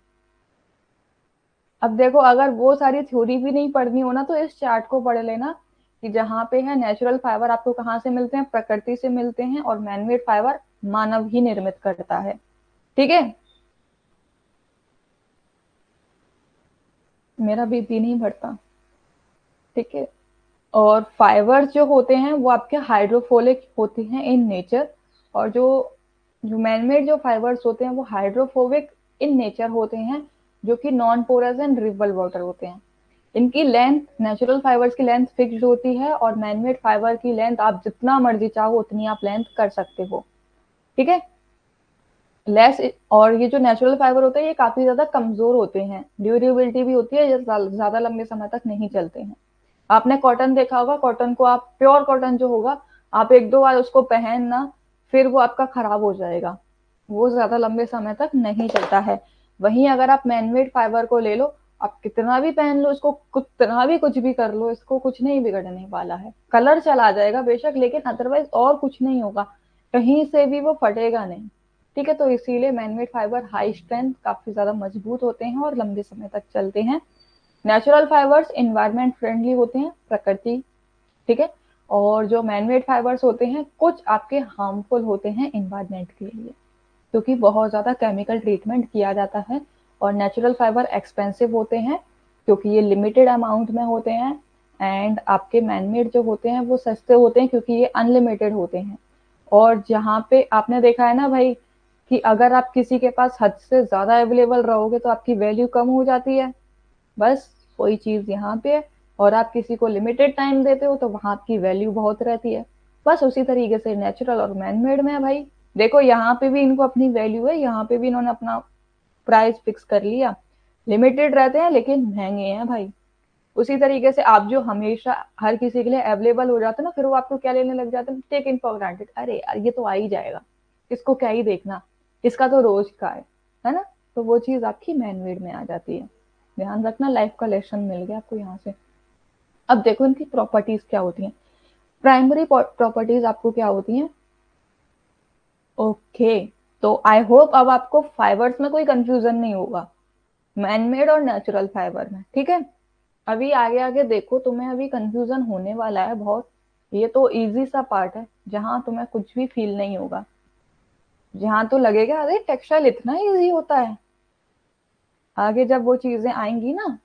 अब देखो अगर वो सारी थ्योरी भी नहीं पढ़नी हो ना तो इस चार्ट को पढ़ लेना, कि जहाँ पे है नेचुरल फाइबर आपको कहाँ से मिलते हैं, प्रकृति से मिलते हैं, और मैनमेड फाइबर मानव ही निर्मित करता है। ठीक है। मेरा बीपी नहीं बढ़ता। ठीक है। और फाइबर्स जो होते हैं वो आपके हाइड्रोफोलिक होते हैं इन नेचर, और जो जो मैनमेड जो फाइबर्स होते हैं वो हाइड्रोफोबिक इन नेचर होते हैं, जो कि नॉन पोरस एंड ड्रिपेबल वाटर होते हैं। इनकी लेंथ, नेचुरल फाइबर्स की लेंथ फिक्स्ड होती है, और मैनमेड फाइबर की लेंथ आप जितना मर्जी चाहो उतनी आप लेंथ कर सकते हो। ठीक है। लेस। और ये जो नेचुरल फाइबर होते हैं ये काफी ज्यादा कमजोर होते हैं, ड्यूरेबिलिटी भी होती है, ये ज्यादा लंबे समय तक नहीं चलते हैं। आपने कॉटन देखा होगा, कॉटन को आप प्योर कॉटन जो होगा, आप एक दो बार उसको पहनना फिर वो आपका खराब हो जाएगा, वो ज्यादा लंबे समय तक नहीं चलता है। वहीं अगर आप मैनमेड फाइबर को ले लो, आप कितना भी पहन लो इसको, कितना भी कुछ भी कर लो, इसको कुछ नहीं बिगड़ने वाला है। कलर चला जाएगा बेशक, लेकिन अदरवाइज और कुछ नहीं होगा, कहीं से भी वो फटेगा नहीं। ठीक है। तो इसीलिए मैनमेड फाइबर हाई स्ट्रेंथ, काफी ज्यादा मजबूत होते हैं और लंबे समय तक चलते हैं। नेचुरल फाइबर्स इन्वायरमेंट फ्रेंडली होते हैं, प्रकृति। ठीक है। और जो मैनमेड फाइबर्स होते हैं कुछ आपके हार्मफुल होते हैं इन्वायरमेंट के लिए, क्योंकि बहुत ज्यादा केमिकल ट्रीटमेंट किया जाता है। और नेचुरल फाइबर एक्सपेंसिव होते हैं क्योंकि ये लिमिटेड अमाउंट में होते हैं, एंड आपके मैनमेड जो होते हैं वो सस्ते होते हैं क्योंकि ये अनलिमिटेड होते हैं। और जहाँ पे आपने देखा है ना भाई, कि अगर आप किसी के पास हद से ज्यादा अवेलेबल रहोगे तो आपकी वैल्यू कम हो जाती है। बस वही चीज यहाँ पे है। और आप किसी को लिमिटेड टाइम देते हो तो वहां आपकी वैल्यू बहुत रहती है। बस उसी तरीके से नेचुरल और मैनमेड में है भाई। देखो यहाँ पे भी इनको अपनी वैल्यू है, यहाँ पे भी इन्होंने अपना प्राइस फिक्स कर लिया। लिमिटेड रहते हैं लेकिन महंगे हैं भाई। उसी तरीके से आप जो हमेशा हर किसी के लिए अवेलेबल हो जाते हैं ना, फिर वो आपको क्या लेने लग जाते हैं, टेक इन फॉर ग्रांटेड, अरे यार ये तो आ ही जाएगा, इसको क्या ही देखना, इसका तो रोज का है ना। तो वो चीज आपकी मैन मेड में आ जाती है। ध्यान रखना, लाइफ का लेसन मिल गया आपको यहाँ से। अब देखो इनकी प्रॉपर्टीज क्या होती हैं। प्राइमरी प्रॉपर्टीज आपको क्या होती हैं। ओके, तो आई होप अब आपको फाइबर्स में कोई कंफ्यूजन नहीं होगा, मैनमेड और नेचुरल फाइबर में, ठीक है। अभी आगे आगे देखो, तुम्हें अभी कंफ्यूजन होने वाला है बहुत। ये तो इजी सा पार्ट है जहां तुम्हें कुछ भी फील नहीं होगा, जहां तो लगेगा अरे टेक्सटाइल इतना इजी होता है। आगे जब वो चीजें आएंगी ना,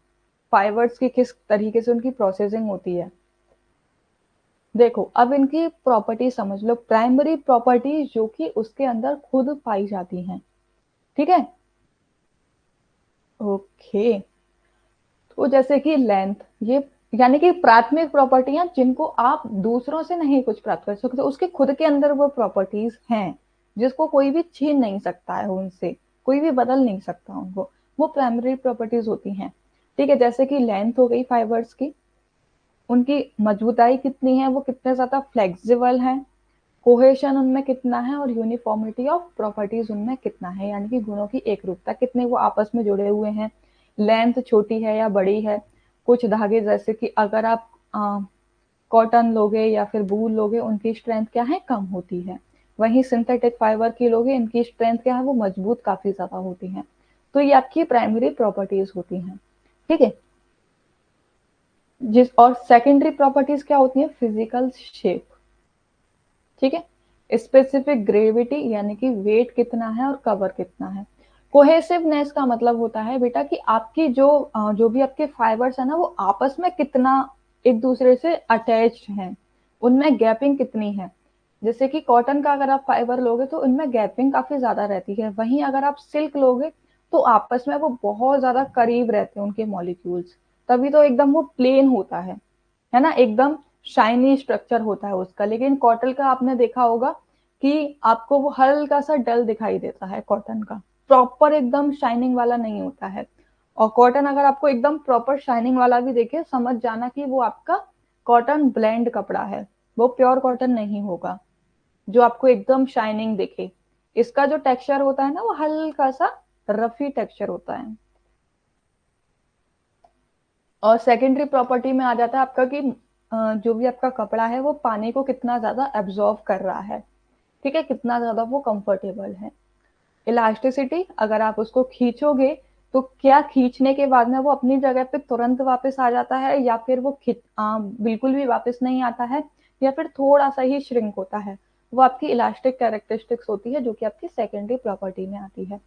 फाइबर्स की किस तरीके से उनकी प्रोसेसिंग होती है। देखो अब इनकी प्रॉपर्टी समझ लो, प्राइमरी प्रॉपर्टी जो कि उसके अंदर खुद पाई जाती हैं, ठीक है। ओके, तो जैसे कि लेंथ, ये यानी कि प्राथमिक प्रॉपर्टियां जिनको आप दूसरों से नहीं कुछ प्राप्त कर सकते, उसके खुद के अंदर वो प्रॉपर्टीज हैं जिसको कोई भी छीन नहीं सकता है उनसे, कोई भी बदल नहीं सकता उनको, वो प्राइमरी प्रॉपर्टीज होती हैं, ठीक है। जैसे कि लेंथ हो गई फाइबर्स की, उनकी मजबूताई कितनी है, वो कितने ज्यादा फ्लेक्सिबल है, कोहेशन उनमें कितना है, और यूनिफॉर्मिटी ऑफ प्रॉपर्टीज उनमें कितना है, यानी कि गुणों की एक रूपता कितने वो आपस में जुड़े हुए हैं। लेंथ छोटी है या बड़ी है, कुछ धागे जैसे कि अगर आप कॉटन लोगे या फिर वूल लोगे, उनकी स्ट्रेंथ क्या है, कम होती है। वहीं सिंथेटिक फाइबर की लोगे, इनकी स्ट्रेंथ क्या है, वो मजबूत काफी ज्यादा होती है। तो ये आपकी प्राइमरी प्रॉपर्टीज होती हैं, ठीक है। जिस और सेकेंडरी प्रॉपर्टीज क्या होती है, फिजिकल शेप, ठीक है। स्पेसिफिक ग्रेविटी यानी कि वेट कितना है और कवर कितना है। कोहेसिवनेस का मतलब होता है बेटा कि आपकी जो भी आपके फाइबर्स है ना, वो आपस में कितना एक दूसरे से अटैच्ड हैं, उनमें गैपिंग कितनी है। जैसे कि कॉटन का अगर आप फाइबर लोगे तो उनमें गैपिंग काफी ज्यादा रहती है, वहीं अगर आप सिल्क लोगे तो आपस में वो बहुत ज्यादा करीब रहते हैं उनके मॉलिक्यूल्स, तभी तो एकदम वो प्लेन होता है ना, एकदम शाइनी स्ट्रक्चर होता है उसका। लेकिन कॉटन का आपने देखा होगा कि आपको वो हल्का सा डल दिखाई देता है, कॉटन का प्रॉपर एकदम शाइनिंग वाला नहीं होता है। और कॉटन अगर आपको एकदम प्रॉपर शाइनिंग वाला भी देखे, समझ जाना कि वो आपका कॉटन ब्लेंड कपड़ा है, वो प्योर कॉटन नहीं होगा जो आपको एकदम शाइनिंग दिखे। इसका जो टेक्सचर होता है ना, वो हल्का सा रफी टेक्सचर होता है। और सेकेंडरी प्रॉपर्टी में आ जाता है आपका कि जो भी आपका कपड़ा है वो पानी को कितना ज्यादा एब्जॉर्ब कर रहा है, ठीक है, कितना ज्यादा वो कंफर्टेबल है। इलास्टिसिटी, अगर आप उसको खींचोगे तो क्या खींचने के बाद में वो अपनी जगह पे तुरंत वापस आ जाता है, या फिर वो बिल्कुल भी वापस नहीं आता है, या फिर थोड़ा सा ही श्रिंक होता है। वो आपकी इलास्टिक कैरेक्टरिस्टिक्स होती है जो कि आपकी सेकेंडरी प्रॉपर्टी में आती है।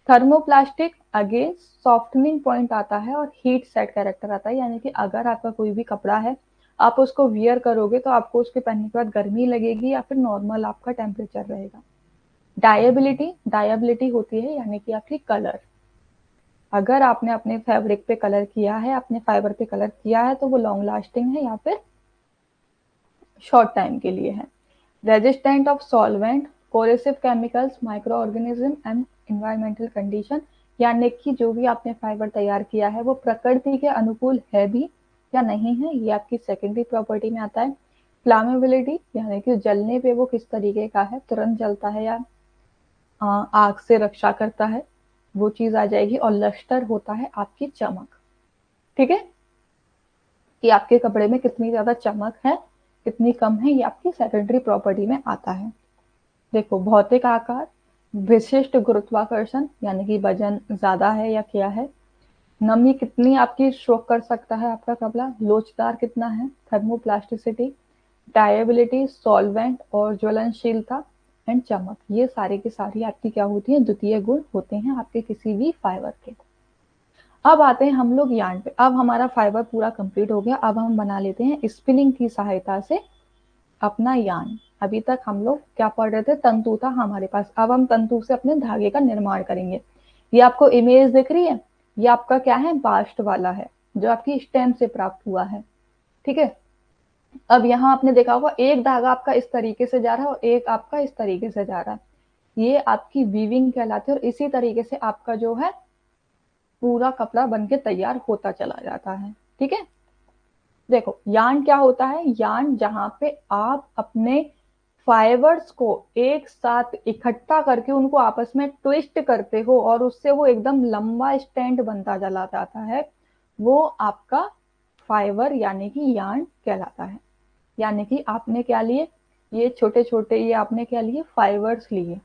थर्मोप्लास्टिक अगेन सॉफ्टनिंग पॉइंट आता है और हीट सेट कैरेक्टर आता है, यानी कि अगर आपका कोई भी कपड़ा है, आप उसको वियर करोगे तो आपको उसके पहनने के बाद गर्मी लगेगी या फिर नॉर्मल आपका टेम्परेचर रहेगा। डायबिलिटी, डायबिलिटी होती है यानी कि आपकी कलर, अगर आपने अपने फैब्रिक पे कलर किया है, अपने फाइबर पे कलर किया है, तो वो लॉन्ग लास्टिंग है या फिर शॉर्ट टाइम के लिए है। Resistant of solvent, coercive chemicals, micro organism and environmental condition, यानी कि जो भी आपने फाइबर तैयार किया है वो प्रकृति के अनुकूल है भी या नहीं है, ये आपकी सेकेंडरी प्रॉपर्टी में आता है। फ्लामेबिलिटी, यानी कि जलने पे वो किस तरीके का है, तुरंत जलता है या आग से रक्षा करता है, वो चीज आ जाएगी। और लस्टर होता है आपकी चमक, ठीक है, कि आपके कपड़े में कितनी ज्यादा चमक है, कितनी कम है, ये आपकी सेकेंडरी प्रॉपर्टी में आता है। देखो भौतिक आकार, विशिष्ट गुरुत्वाकर्षण यानी कि वजन ज्यादा है या क्या है, नमी कितनी आपकी स्ट्रोक कर सकता है आपका कपड़ा, लोचदार कितना है, थर्मोप्लास्टिसिटी, डायबिलिटी, सॉल्वेंट और ज्वलनशीलता एंड चमक, ये सारी की सारी आपकी क्या होती है, द्वितीय गुण होते हैं आपके किसी भी फाइबर के। अब आते हैं हम लोग यार्न पे। अब हमारा फाइबर पूरा कंप्लीट हो गया, अब हम बना लेते हैं स्पिनिंग की सहायता से अपना यार्न। अभी तक हम लोग क्या पढ़ रहे थे, तंतु था हमारे पास, अब हम तंतु से अपने धागे का निर्माण करेंगे। ये आपको इमेज दिख रही है, ये आपका क्या है, बास्ट वाला है जो आपकी स्टेम से प्राप्त हुआ है, ठीक है। अब यहाँ आपने देखा होगा एक धागा आपका इस तरीके से जा रहा है और एक आपका इस तरीके से जा रहा है, ये आपकी वीविंग कहलाती है। और इसी तरीके से आपका जो है पूरा कपड़ा बन के तैयार होता चला जाता है, ठीक है। देखो यार्न क्या होता है, यार्न जहां पे आप अपने फाइबर्स को एक साथ इकट्ठा करके उनको आपस में ट्विस्ट करते हो और उससे वो एकदम लंबा स्टैंड बनता चला जाता है, वो आपका फाइबर यानी कि यार्न कहलाता है। यानी कि आपने क्या लिए, ये छोटे छोटे ये आपने क्या लिए, फाइबर्स लिए।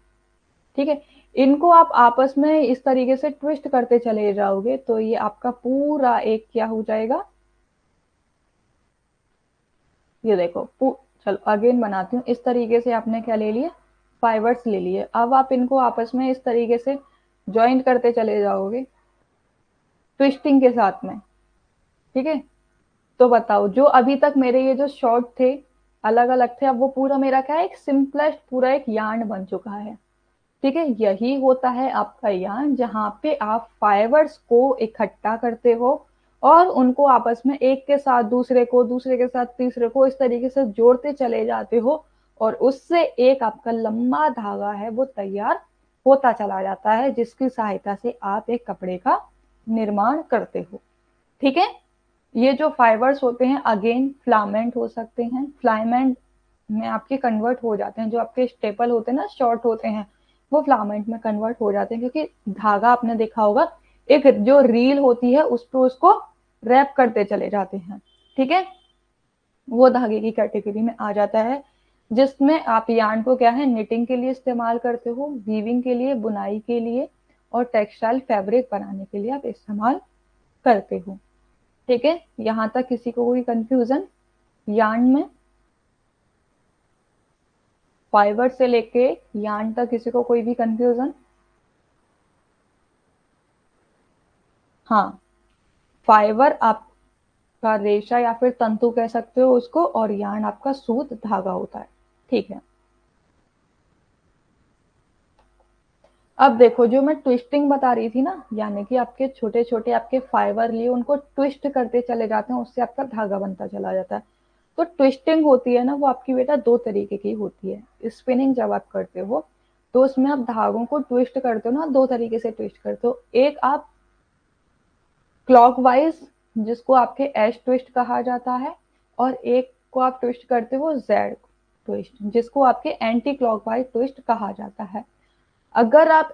ठीक है, इनको आप आपस में इस तरीके से ट्विस्ट करते चले जाओगे तो ये आपका पूरा एक क्या हो जाएगा, ये देखो चलो अगेन बनाती हूँ। इस तरीके से आपने क्या ले लिए, फाइबर्स ले लिए। अब आप इनको आपस में इस तरीके से ज्वाइंट करते चले जाओगे ट्विस्टिंग के साथ में। ठीक है, तो बताओ जो अभी तक मेरे ये जो शॉर्ट थे अलग अलग थे, अब वो पूरा मेरा क्या है, एक सिंपलेस्ट पूरा एक यार्न बन चुका है। ठीक है, यही होता है आपका यार्न, जहां पे आप फाइबर्स को इकट्ठा करते हो और उनको आपस में एक के साथ दूसरे को, दूसरे के साथ तीसरे को इस तरीके से जोड़ते चले जाते हो और उससे एक आपका लंबा धागा है वो तैयार होता चला जाता है, जिसकी सहायता से आप एक कपड़े का निर्माण करते हो। ठीक है, ये जो फाइबर्स होते हैं अगेन फिलामेंट हो सकते हैं, फिलामेंट में आपके कन्वर्ट हो जाते हैं। जो आपके स्टेपल होते हैं ना, शॉर्ट होते हैं, वो फिलामेंट में कन्वर्ट हो जाते हैं, क्योंकि धागा आपने देखा होगा एक जो रील होती है उस पर उसको रैप करते चले जाते हैं। ठीक है, वो धागे की कैटेगरी में आ जाता है, जिसमें आप यार्न को क्या है, निटिंग के लिए इस्तेमाल करते हो, वीविंग के लिए, बुनाई के लिए और टेक्सटाइल फैब्रिक बनाने के लिए आप इस्तेमाल करते हो। ठीक है, यहां तक किसी को कोई कंफ्यूजन यार्न में, फाइबर से लेके यार्न तक किसी को कोई भी कंफ्यूजन? हाँ, फाइबर आपका रेशा या फिर तंतु कह सकते हो उसको, और यार्न आपका सूत धागा होता है। ठीक है, अब देखो जो मैं ट्विस्टिंग बता रही थी ना, यानी कि आपके छोटे छोटे आपके फाइबर लिए उनको ट्विस्ट करते चले जाते हैं, उससे आपका धागा बनता चला जाता है। तो ट्विस्टिंग होती है ना, वो आपकी बेटा दो तरीके की होती है। स्पिनिंग जब आप करते हो तो उसमें आप धागों को ट्विस्ट करते हो ना, दो तरीके से ट्विस्ट करते हो। एक आप क्लॉकवाइज, जिसको आपके एश ट्विस्ट कहा जाता है, और एक को आप ट्विस्ट करते हो जेड ट्विस्ट, जिसको आपके एंटी क्लॉकवाइज ट्विस्ट कहा जाता है। अगर आप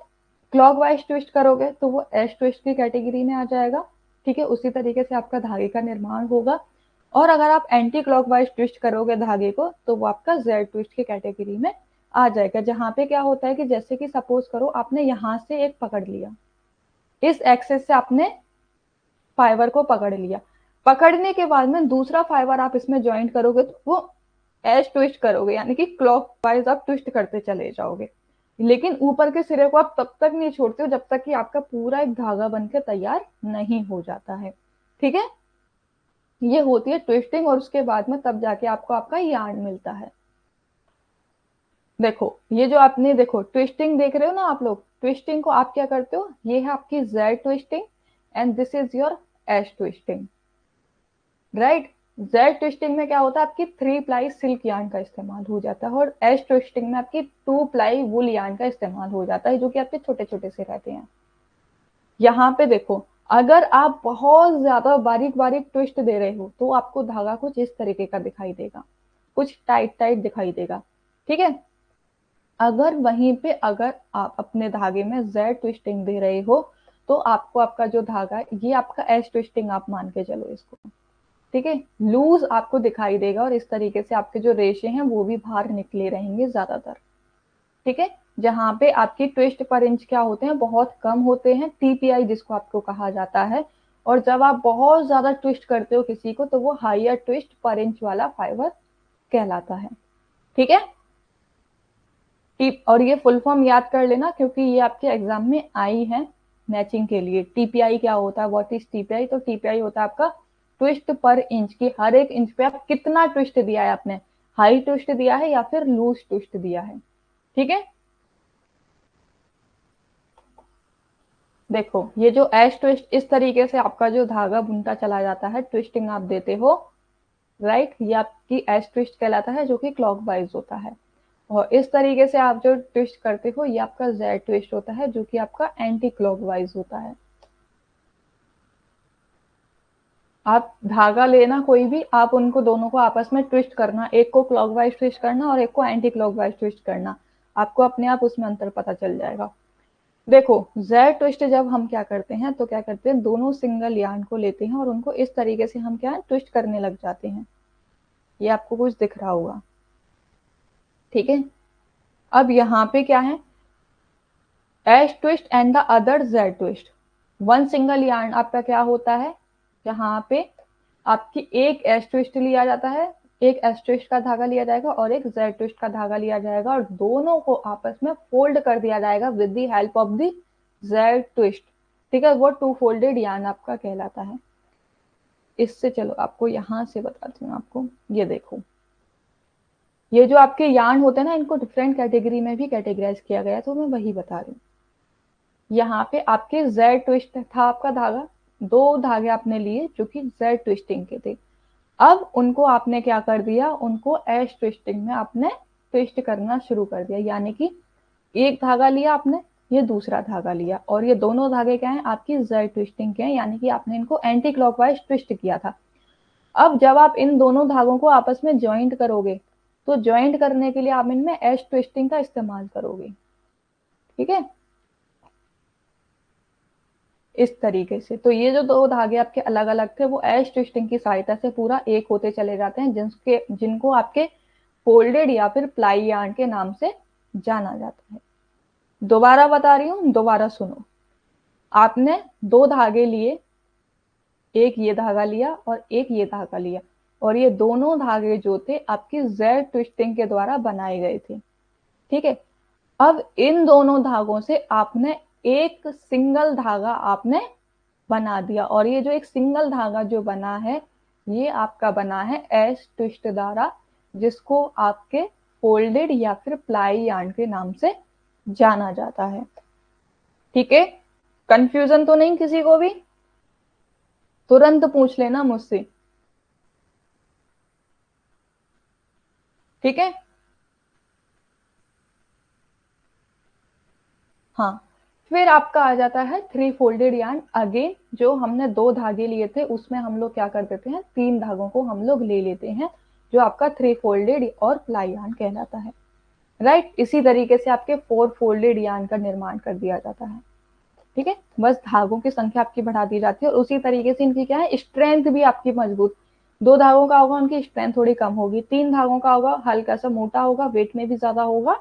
क्लॉकवाइज ट्विस्ट करोगे तो वो एश ट्विस्ट की कैटेगरी में आ जाएगा। ठीक है, उसी तरीके से आपका धागे का निर्माण होगा। और अगर आप एंटी क्लॉकवाइज ट्विस्ट करोगे धागे को तो वो आपका जेड ट्विस्ट की कैटेगरी में आ जाएगा। जहां पे क्या होता है कि जैसे कि सपोज करो आपने यहां से एक पकड़ लिया, इस एक्सेस से आपने फाइबर को पकड़ लिया, पकड़ने के बाद में दूसरा फाइबर आप इसमें ज्वाइंट करोगे तो वो एज ट्विस्ट करोगे, यानी कि क्लॉकवाइज आप ट्विस्ट करते चले जाओगे। लेकिन ऊपर के सिरे को आप तब तक नहीं छोड़ते हो जब तक कि आपका पूरा एक धागा बनकर तैयार नहीं हो जाता है। ठीक है, ये होती है ट्विस्टिंग, और उसके बाद में तब जाके आपको आपका यार्न मिलता है। देखो ये जो आपने देखो ट्विस्टिंग देख रहे हो ना आप लोग, ट्विस्टिंग को आप क्या करते हो, ये है आपकी Z twisting and this is your S twisting, right. Z twisting में क्या होता है, आपकी 3 प्लाई सिल्क यार्न का इस्तेमाल हो जाता है, और एश ट्विस्टिंग में आपकी 2 प्लाई वुल यार्न का इस्तेमाल हो जाता है, जो कि आपके छोटे छोटे से रहते हैं। यहाँ पे देखो, अगर आप बहुत ज्यादा बारीक बारीक ट्विस्ट दे रहे हो तो आपको धागा कुछ इस तरीके का दिखाई देगा, कुछ टाइट टाइट दिखाई देगा। ठीक है, अगर वहीं पे अगर आप अपने धागे में जेड ट्विस्टिंग दे रहे हो तो आपको आपका जो धागा है ये आपका एश ट्विस्टिंग आप मान के चलो इसको। ठीक है, लूज आपको दिखाई देगा और इस तरीके से आपके जो रेशे हैं वो भी बाहर निकले रहेंगे ज्यादातर। ठीक है, जहां पे आपकी ट्विस्ट पर इंच क्या होते हैं, बहुत कम होते हैं, टीपीआई जिसको आपको कहा जाता है। और जब आप बहुत ज्यादा ट्विस्ट करते हो किसी को तो वो हायर ट्विस्ट पर इंच वाला फाइबर कहलाता है। ठीक है, टीप और ये फुल फॉर्म याद कर लेना क्योंकि ये आपके एग्जाम में आई है मैचिंग के लिए। टीपीआई क्या होता है, व्हाट इज टीपीआई, तो टीपीआई होता है आपका ट्विस्ट पर इंच की, हर एक इंच पे आप कितना ट्विस्ट दिया है आपने, हाई ट्विस्ट दिया है या फिर लूज ट्विस्ट दिया है। ठीक है, देखो ये जो एश ट्विस्ट इस तरीके से आपका जो धागा बुनता चला जाता है, ट्विस्टिंग आप देते हो, राइट, ये आपकी एश ट्विस्ट कहलाता है जो कि क्लॉकवाइज होता है। और इस तरीके से आप जो ट्विस्ट करते हो ये आपका जेड ट्विस्ट होता है जो कि आपका एंटी क्लॉकवाइज होता है। आप धागा लेना कोई भी, आप उनको दोनों को आपस में ट्विस्ट करना, एक को क्लॉकवाइज ट्विस्ट करना और एक को एंटी क्लॉकवाइज ट्विस्ट करना, आपको अपने आप उसमें अंतर पता चल जाएगा। देखो जेड ट्विस्ट जब हम क्या करते हैं तो क्या करते हैं, दोनों सिंगल यार्न को लेते हैं और उनको इस तरीके से हम क्या है ट्विस्ट करने लग जाते हैं। ये आपको कुछ दिख रहा होगा, ठीक है। अब यहाँ पे क्या है, S twist and the other Z twist. One single yarn आपका क्या होता है, यहाँ पे आपकी एक एश ट्विस्ट लिया जाता है, एक एश ट्विस्ट का धागा लिया जाएगा और एक जेड ट्विस्ट का धागा लिया जाएगा और दोनों को आपस में फोल्ड कर दिया जाएगा with the help of the Z twist, ठीक है। वो टू फोल्डेड यार्न आपका कहलाता है। इससे चलो आपको यहां से बताती हूँ आपको, ये देखो, ये जो आपके यार्न होते हैं ना, इनको डिफरेंट कैटेगरी में भी कैटेगराइज किया गया है, तो मैं वही बता रही हूँ। यहाँ पे आपके जेड ट्विस्ट था आपका धागा, दो धागे आपने लिए जो कि जेड ट्विस्टिंग के थे। अब उनको आपने क्या कर दिया, उनको एश ट्विस्टिंग में आपने ट्विस्ट करना शुरू कर दिया, यानी कि एक धागा लिया आपने, ये दूसरा धागा लिया और ये दोनों धागे क्या हैं आपकी जेड ट्विस्टिंग के हैं, यानी कि आपने इनको एंटी क्लॉकवाइज ट्विस्ट किया था। अब जब आप इन दोनों धागों को आपस में ज्वाइंट करोगे तो ज्वाइंट करने के लिए आप इनमें एश ट्विस्टिंग का इस्तेमाल करोगे, ठीक है, इस तरीके से। तो ये जो दो धागे आपके अलग अलग थे वो एश ट्विस्टिंग की सहायता से पूरा एक होते चले जाते हैं, जिनको आपके फोल्डेड या फिर प्लाई यार्न के नाम से जाना जाता है। दोबारा बता रही हूँ, दोबारा सुनो। आपने दो धागे लिए, एक ये धागा लिया और एक ये धागा लिया और ये दोनों धागे जो थे आपकी जेड ट्विस्टिंग के द्वारा बनाए गए थे, ठीक है। अब इन दोनों धागों से आपने एक सिंगल धागा आपने बना दिया और ये जो एक सिंगल धागा जो बना है ये आपका बना है एश ट्विस्ट द्वारा, जिसको आपके फोल्डेड या फिर प्लाई यार्न के नाम से जाना जाता है, ठीक है। कंफ्यूजन तो नहीं किसी को भी, तुरंत पूछ लेना मुझसे, ठीक है। हाँ, फिर आपका आ जाता है थ्री फोल्डेड यार्न। अगेन जो हमने दो धागे लिए थे उसमें हम लोग क्या कर देते हैं, तीन धागों को हम लोग ले लेते हैं, जो आपका थ्री फोल्डेड और प्लाई यार्न कहलाता है, राइट। इसी तरीके से आपके फोर फोल्डेड यार्न का निर्माण कर दिया जाता है, ठीक है। बस धागों की संख्या आपकी बढ़ा दी जाती है और उसी तरीके से इनकी क्या है, स्ट्रेंथ भी आपकी मजबूत। दो धागों का होगा उनकी स्ट्रेंथ थोड़ी कम होगी, तीन धागों का होगा हल्का सा मोटा होगा, वेट में भी ज्यादा होगा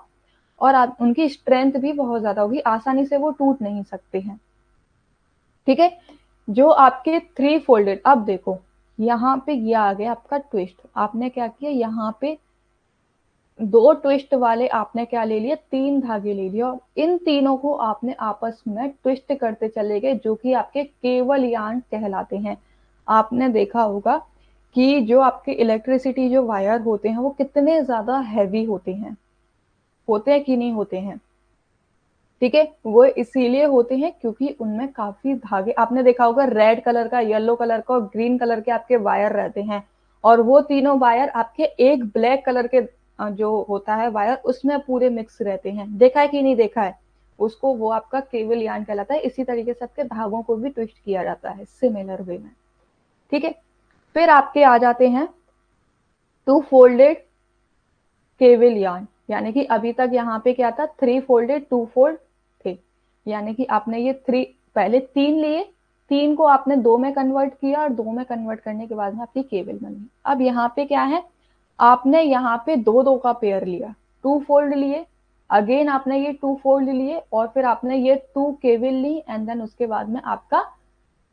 और उनकी स्ट्रेंथ भी बहुत ज्यादा होगी, आसानी से वो टूट नहीं सकते हैं, ठीक है। जो आपके थ्री फोल्डेड, अब देखो यहाँ पे ये आ गया आपका ट्विस्ट, आपने क्या किया, यहाँ पे दो ट्विस्ट वाले आपने क्या ले लिया, तीन धागे ले लिया और इन तीनों को आपने आपस में ट्विस्ट करते चले गए, जो कि आपके केवल यार्न कहलाते हैं। आपने देखा होगा कि जो आपके इलेक्ट्रिसिटी जो वायर होते हैं वो कितने ज्यादा हैवी होते हैं कि नहीं होते हैं, ठीक है। वो इसीलिए होते हैं क्योंकि उनमें काफी धागे, आपने देखा होगा रेड कलर का, येलो कलर का और ग्रीन कलर के आपके वायर रहते हैं और वो तीनों वायर आपके एक ब्लैक कलर के जो होता है वायर उसमें पूरे मिक्स रहते हैं, देखा है कि नहीं देखा है उसको, वो आपका केबल यार्न कहलाता है। इसी तरीके से आपके धागों को भी ट्विस्ट किया जाता है सिमिलर वे में, ठीक है। फिर आपके आ जाते हैं टू फोल्डेड केबल यार्न, यानी कि अभी तक यहाँ पे क्या था, थ्री फोल्डेड टू फोल्ड थे, यानी कि आपने ये थ्री, पहले तीन लिए, तीन को आपने दो में कन्वर्ट किया और दो में कन्वर्ट करने के बाद में आपकी केबल बनी। अब यहाँ पे क्या है, आपने यहाँ पे दो दो का पेयर लिया, टू फोल्ड लिए, अगेन आपने ये टू फोल्ड लिए और फिर आपने ये टू केबल ली एंड देन उसके बाद में आपका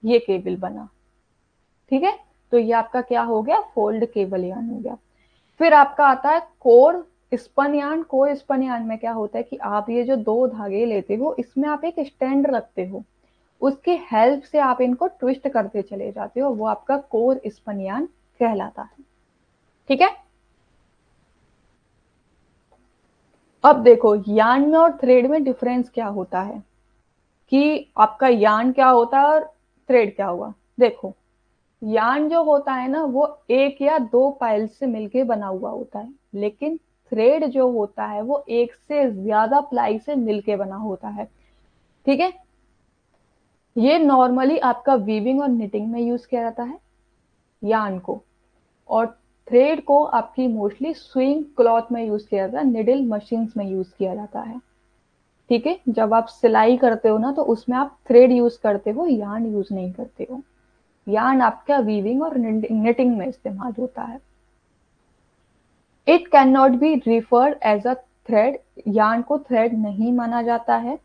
ये केबल बना, ठीक है। तो ये आपका क्या हो गया, फोल्ड केबल यार्न हो गया। फिर आपका आता है core spun yarn. Core spun yarn में क्या होता है कि आप ये जो दो धागे लेते हो इसमें आप एक स्टैंड रखते हो, उसकी हेल्प से आप इनको ट्विस्ट करते चले जाते हो, वो आपका कोर स्पन यार्न कहलाता है, ठीक है। अब देखो यार्न में और थ्रेड में डिफरेंस क्या होता है, कि आपका यार्न क्या होता है और थ्रेड क्या हुआ। देखो यार्न जो होता है ना वो एक या दो पाइल से मिलके बना हुआ होता है, लेकिन थ्रेड जो होता है वो एक से ज्यादा प्लाई से मिलके बना होता है, ठीक है। ये नॉर्मली आपका वीविंग और निटिंग में यूज किया जाता है, यार्न को, और थ्रेड को आपकी मोस्टली स्विंग क्लॉथ में यूज किया जाता है, निडल मशीन्स में यूज किया जाता है। ठीक है, जब आप सिलाई करते हो ना तो उसमें आप थ्रेड यूज करते हो, यार्न यूज नहीं करते हो। यार्न आपका वीविंग और निटिंग में इस्तेमाल होता है। It can not be referred as a thread, yarn को थ्रेड नहीं माना जाता है।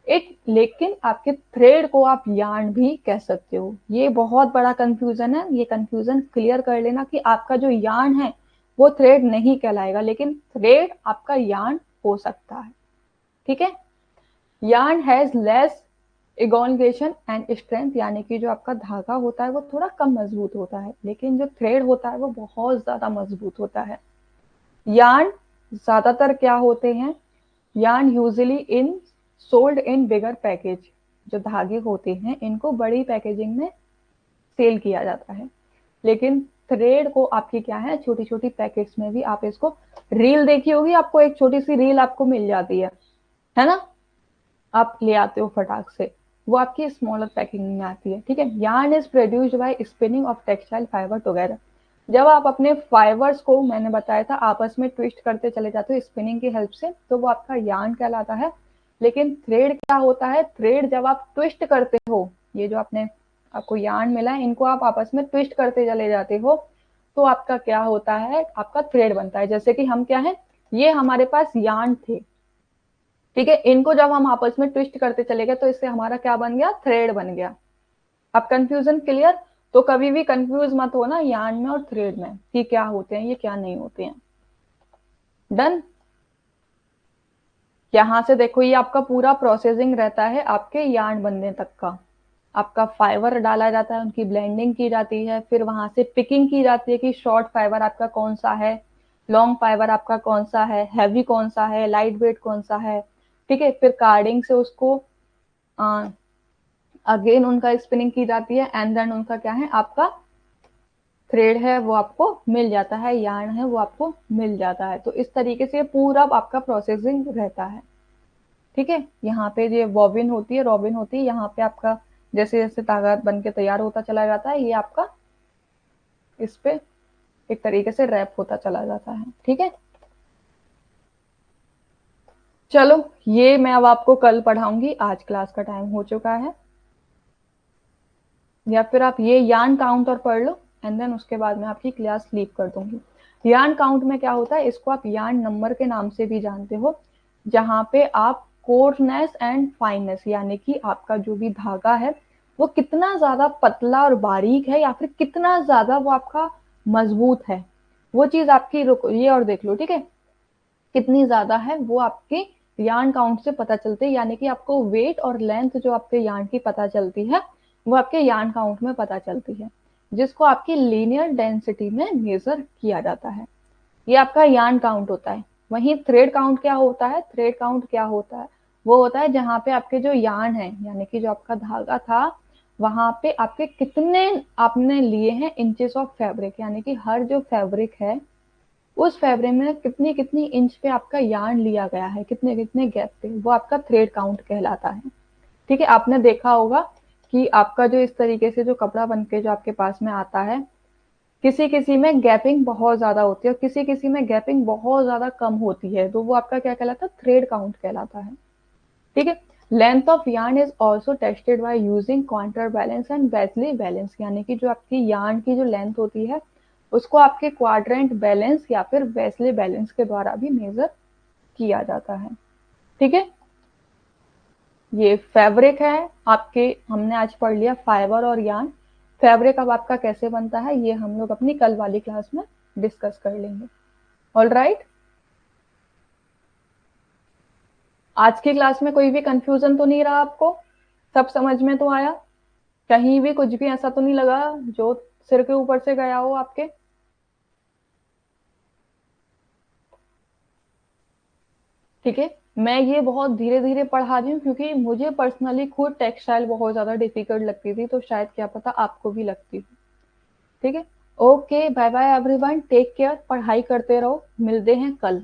इट, लेकिन आपके थ्रेड को आप यार्न भी कह सकते हो। ये बहुत बड़ा कंफ्यूजन है, ये कंफ्यूजन क्लियर कर लेना कि आपका जो यार्न है वो थ्रेड नहीं कहलाएगा, लेकिन थ्रेड आपका यार्न हो सकता है। ठीक है, yarn has less elongation and strength, यानी कि जो आपका धागा होता है वो थोड़ा कम मजबूत होता है, लेकिन जो थ्रेड होता है वो बहुत ज्यादा मजबूत होता है। यार्न ज्यादातर क्या होते हैं, yarn usually in sold in bigger package, जो धागे होते हैं इनको बड़ी पैकेजिंग में सेल किया जाता है, लेकिन थ्रेड को आपकी क्या है, छोटी छोटी पैकेट्स में भी आप इसको, रील देखी होगी आपको, एक छोटी सी रील आपको मिल जाती है ना, आप ले आते हो फटाक से, वो आपकी स्मॉलर पैकिंग में आती है। ठीक है, yarn is produced by spinning of textile fibre together, जब आप अपने फाइबर्स को, मैंने बताया था, आपस में ट्विस्ट करते चले जाते हो स्पिनिंग की हेल्प से, तो वो आपका यार्न कहलाता है। लेकिन थ्रेड क्या होता है, थ्रेड जब आप ट्विस्ट करते हो, ये जो आपने, आपको यार्न मिला है, इनको आप आपस में ट्विस्ट करते चले जाते हो, तो आपका क्या होता है, आपका थ्रेड बनता है। जैसे कि हम क्या है, ये हमारे पास यार्न थे, ठीक है, इनको जब हम आपस में ट्विस्ट करते चले गए तो इससे हमारा क्या बन गया, थ्रेड बन गया। अब कंफ्यूजन क्लियर? तो कभी भी कंफ्यूज मत हो ना यार्न में और थ्रेड में कि क्या होते हैं ये, क्या नहीं होते हैं। डन। यहां से देखो, ये आपका पूरा प्रोसेसिंग रहता है आपके यार्न बनने तक का। आपका फाइबर डाला जाता है, उनकी ब्लेंडिंग की जाती है, फिर वहां से पिकिंग की जाती है कि शॉर्ट फाइबर आपका कौन सा है, लॉन्ग फाइबर आपका कौन सा है, हैवी कौन सा है, लाइट वेट कौन सा है। ठीक है, फिर कार्डिंग से उसको अगेन उनका स्पिनिंग की जाती है, एंड देन उनका क्या है, आपका थ्रेड है वो आपको मिल जाता है, यार्न है वो आपको मिल जाता है। तो इस तरीके से पूरा आपका प्रोसेसिंग रहता है। ठीक है, यहाँ पे ये बॉबिन होती है, रॉबिन होती है, यहाँ पे आपका जैसे जैसे धागा बन के तैयार होता चला जाता है, ये आपका इस पे एक तरीके से रैप होता चला जाता है। ठीक है, चलो ये मैं अब आपको कल पढ़ाऊंगी, आज क्लास का टाइम हो चुका है। या फिर आप ये यार्न काउंट और पढ़ लो, एंड देन उसके बाद मैं आपकी क्लास लीव कर दूंगी। यार्न काउंट में क्या होता है, इसको आप यार्न नंबर के नाम से भी जानते हो, जहां पे आप कोर्सनेस एंड फाइननेस, यानी कि आपका जो भी धागा है वो कितना ज्यादा पतला और बारीक है, या फिर कितना ज्यादा वो आपका मजबूत है, वो चीज आपकी, ये और देख लो। ठीक है, कितनी ज्यादा है वो आपके यार्न काउंट से पता चलते हैं, यानी कि आपको वेट और लेंथ जो आपके यार्न की पता चलती है वो आपके यार्न काउंट में पता चलती है, जिसको आपकी लीनियर डेंसिटी में मेजर किया जाता है। ये आपका यार्न काउंट होता है। वहीं थ्रेड काउंट क्या होता है, थ्रेड काउंट क्या होता है, वो होता है जहां पे आपके जो यार्न है, यानी कि जो आपका धागा था, वहां पे आपके कितने आपने लिए हैं इंचेस ऑफ फैब्रिक, यानी कि हर जो फैब्रिक है उस फैब्रिक में कितनी कितनी इंच पे आपका यार्न लिया गया है, कितने कितने गैप पे, वो आपका थ्रेड काउंट कहलाता है। ठीक है, आपने देखा होगा कि आपका जो इस तरीके से जो कपड़ा बन के जो आपके पास में आता है, किसी किसी में गैपिंग बहुत ज्यादा होती है और किसी किसी में गैपिंग बहुत ज्यादा कम होती है, तो वो आपका क्या कहलाता है, थ्रेड काउंट कहलाता है। ठीक है, length of yarn is also tested by using क्वांटर बैलेंस एंड वेस्ली बैलेंस, यानी कि जो आपकी यार्न की जो लेंथ होती है उसको आपके क्वाड्रेंट बैलेंस या फिर वेस्ले बैलेंस के द्वारा भी मेजर किया जाता है। ठीक है, ये फैब्रिक है आपके, हमने आज पढ़ लिया फाइबर और यार्न। फैब्रिक अब आपका कैसे बनता है ये हम लोग अपनी कल वाली क्लास में डिस्कस कर लेंगे। ऑल राइट, आज की क्लास में कोई भी कंफ्यूजन तो नहीं रहा आपको, सब समझ में तो आया? कहीं भी कुछ भी ऐसा तो नहीं लगा जो सिर के ऊपर से गया हो आपके? ठीक है, मैं ये बहुत धीरे धीरे पढ़ा रही हूँ क्योंकि मुझे पर्सनली खुद टेक्सटाइल बहुत ज्यादा डिफिकल्ट लगती थी, तो शायद क्या पता आपको भी लगती हो। ठीक है, okay, bye bye everyone, take care, पढ़ाई करते रहो, मिलते हैं कल।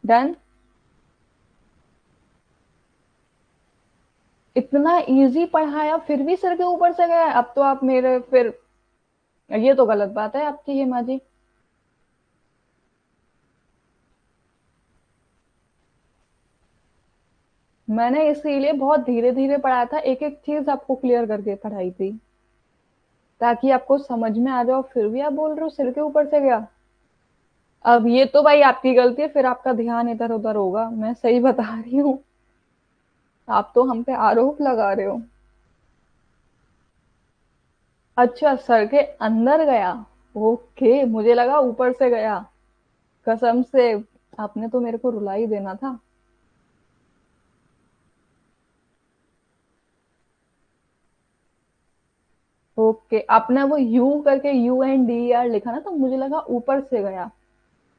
डन। इतना इजी पढ़ाया फिर भी सर के ऊपर से गया। अब तो आप मेरे फिर, ये तो गलत बात है आपकी हिमा जी। मैंने इसीलिए बहुत धीरे धीरे पढ़ाया था, एक एक चीज आपको क्लियर करके पढ़ाई थी, ताकि आपको समझ में आ जाओ। फिर भी आप बोल रहे हो सिर के ऊपर से गया। अब ये तो भाई आपकी गलती है, फिर आपका ध्यान इधर उधर होगा, मैं सही बता रही हूँ। आप तो हम पे आरोप लगा रहे हो। अच्छा, सर के अंदर गया। ओके, मुझे लगा ऊपर से गया। कसम से, आपने तो मेरे को रुला ही देना था। ओके, आपने वो यू करके UNDER लिखा ना, तो मुझे लगा ऊपर से गया।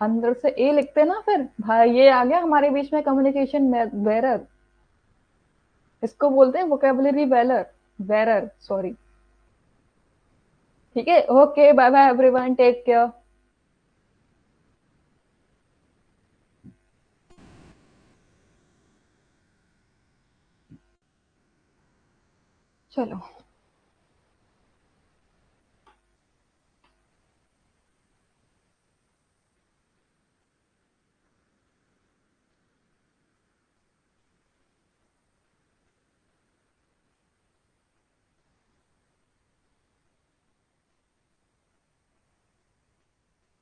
अंदर से ए लिखते ना, फिर भाई ये आ गया हमारे बीच में कम्युनिकेशन बेरर। इसको बोलते हैं वोकेबलरी बेलर, बेरर, सॉरी। ठीक है, okay, bye bye everyone, take care. चलो।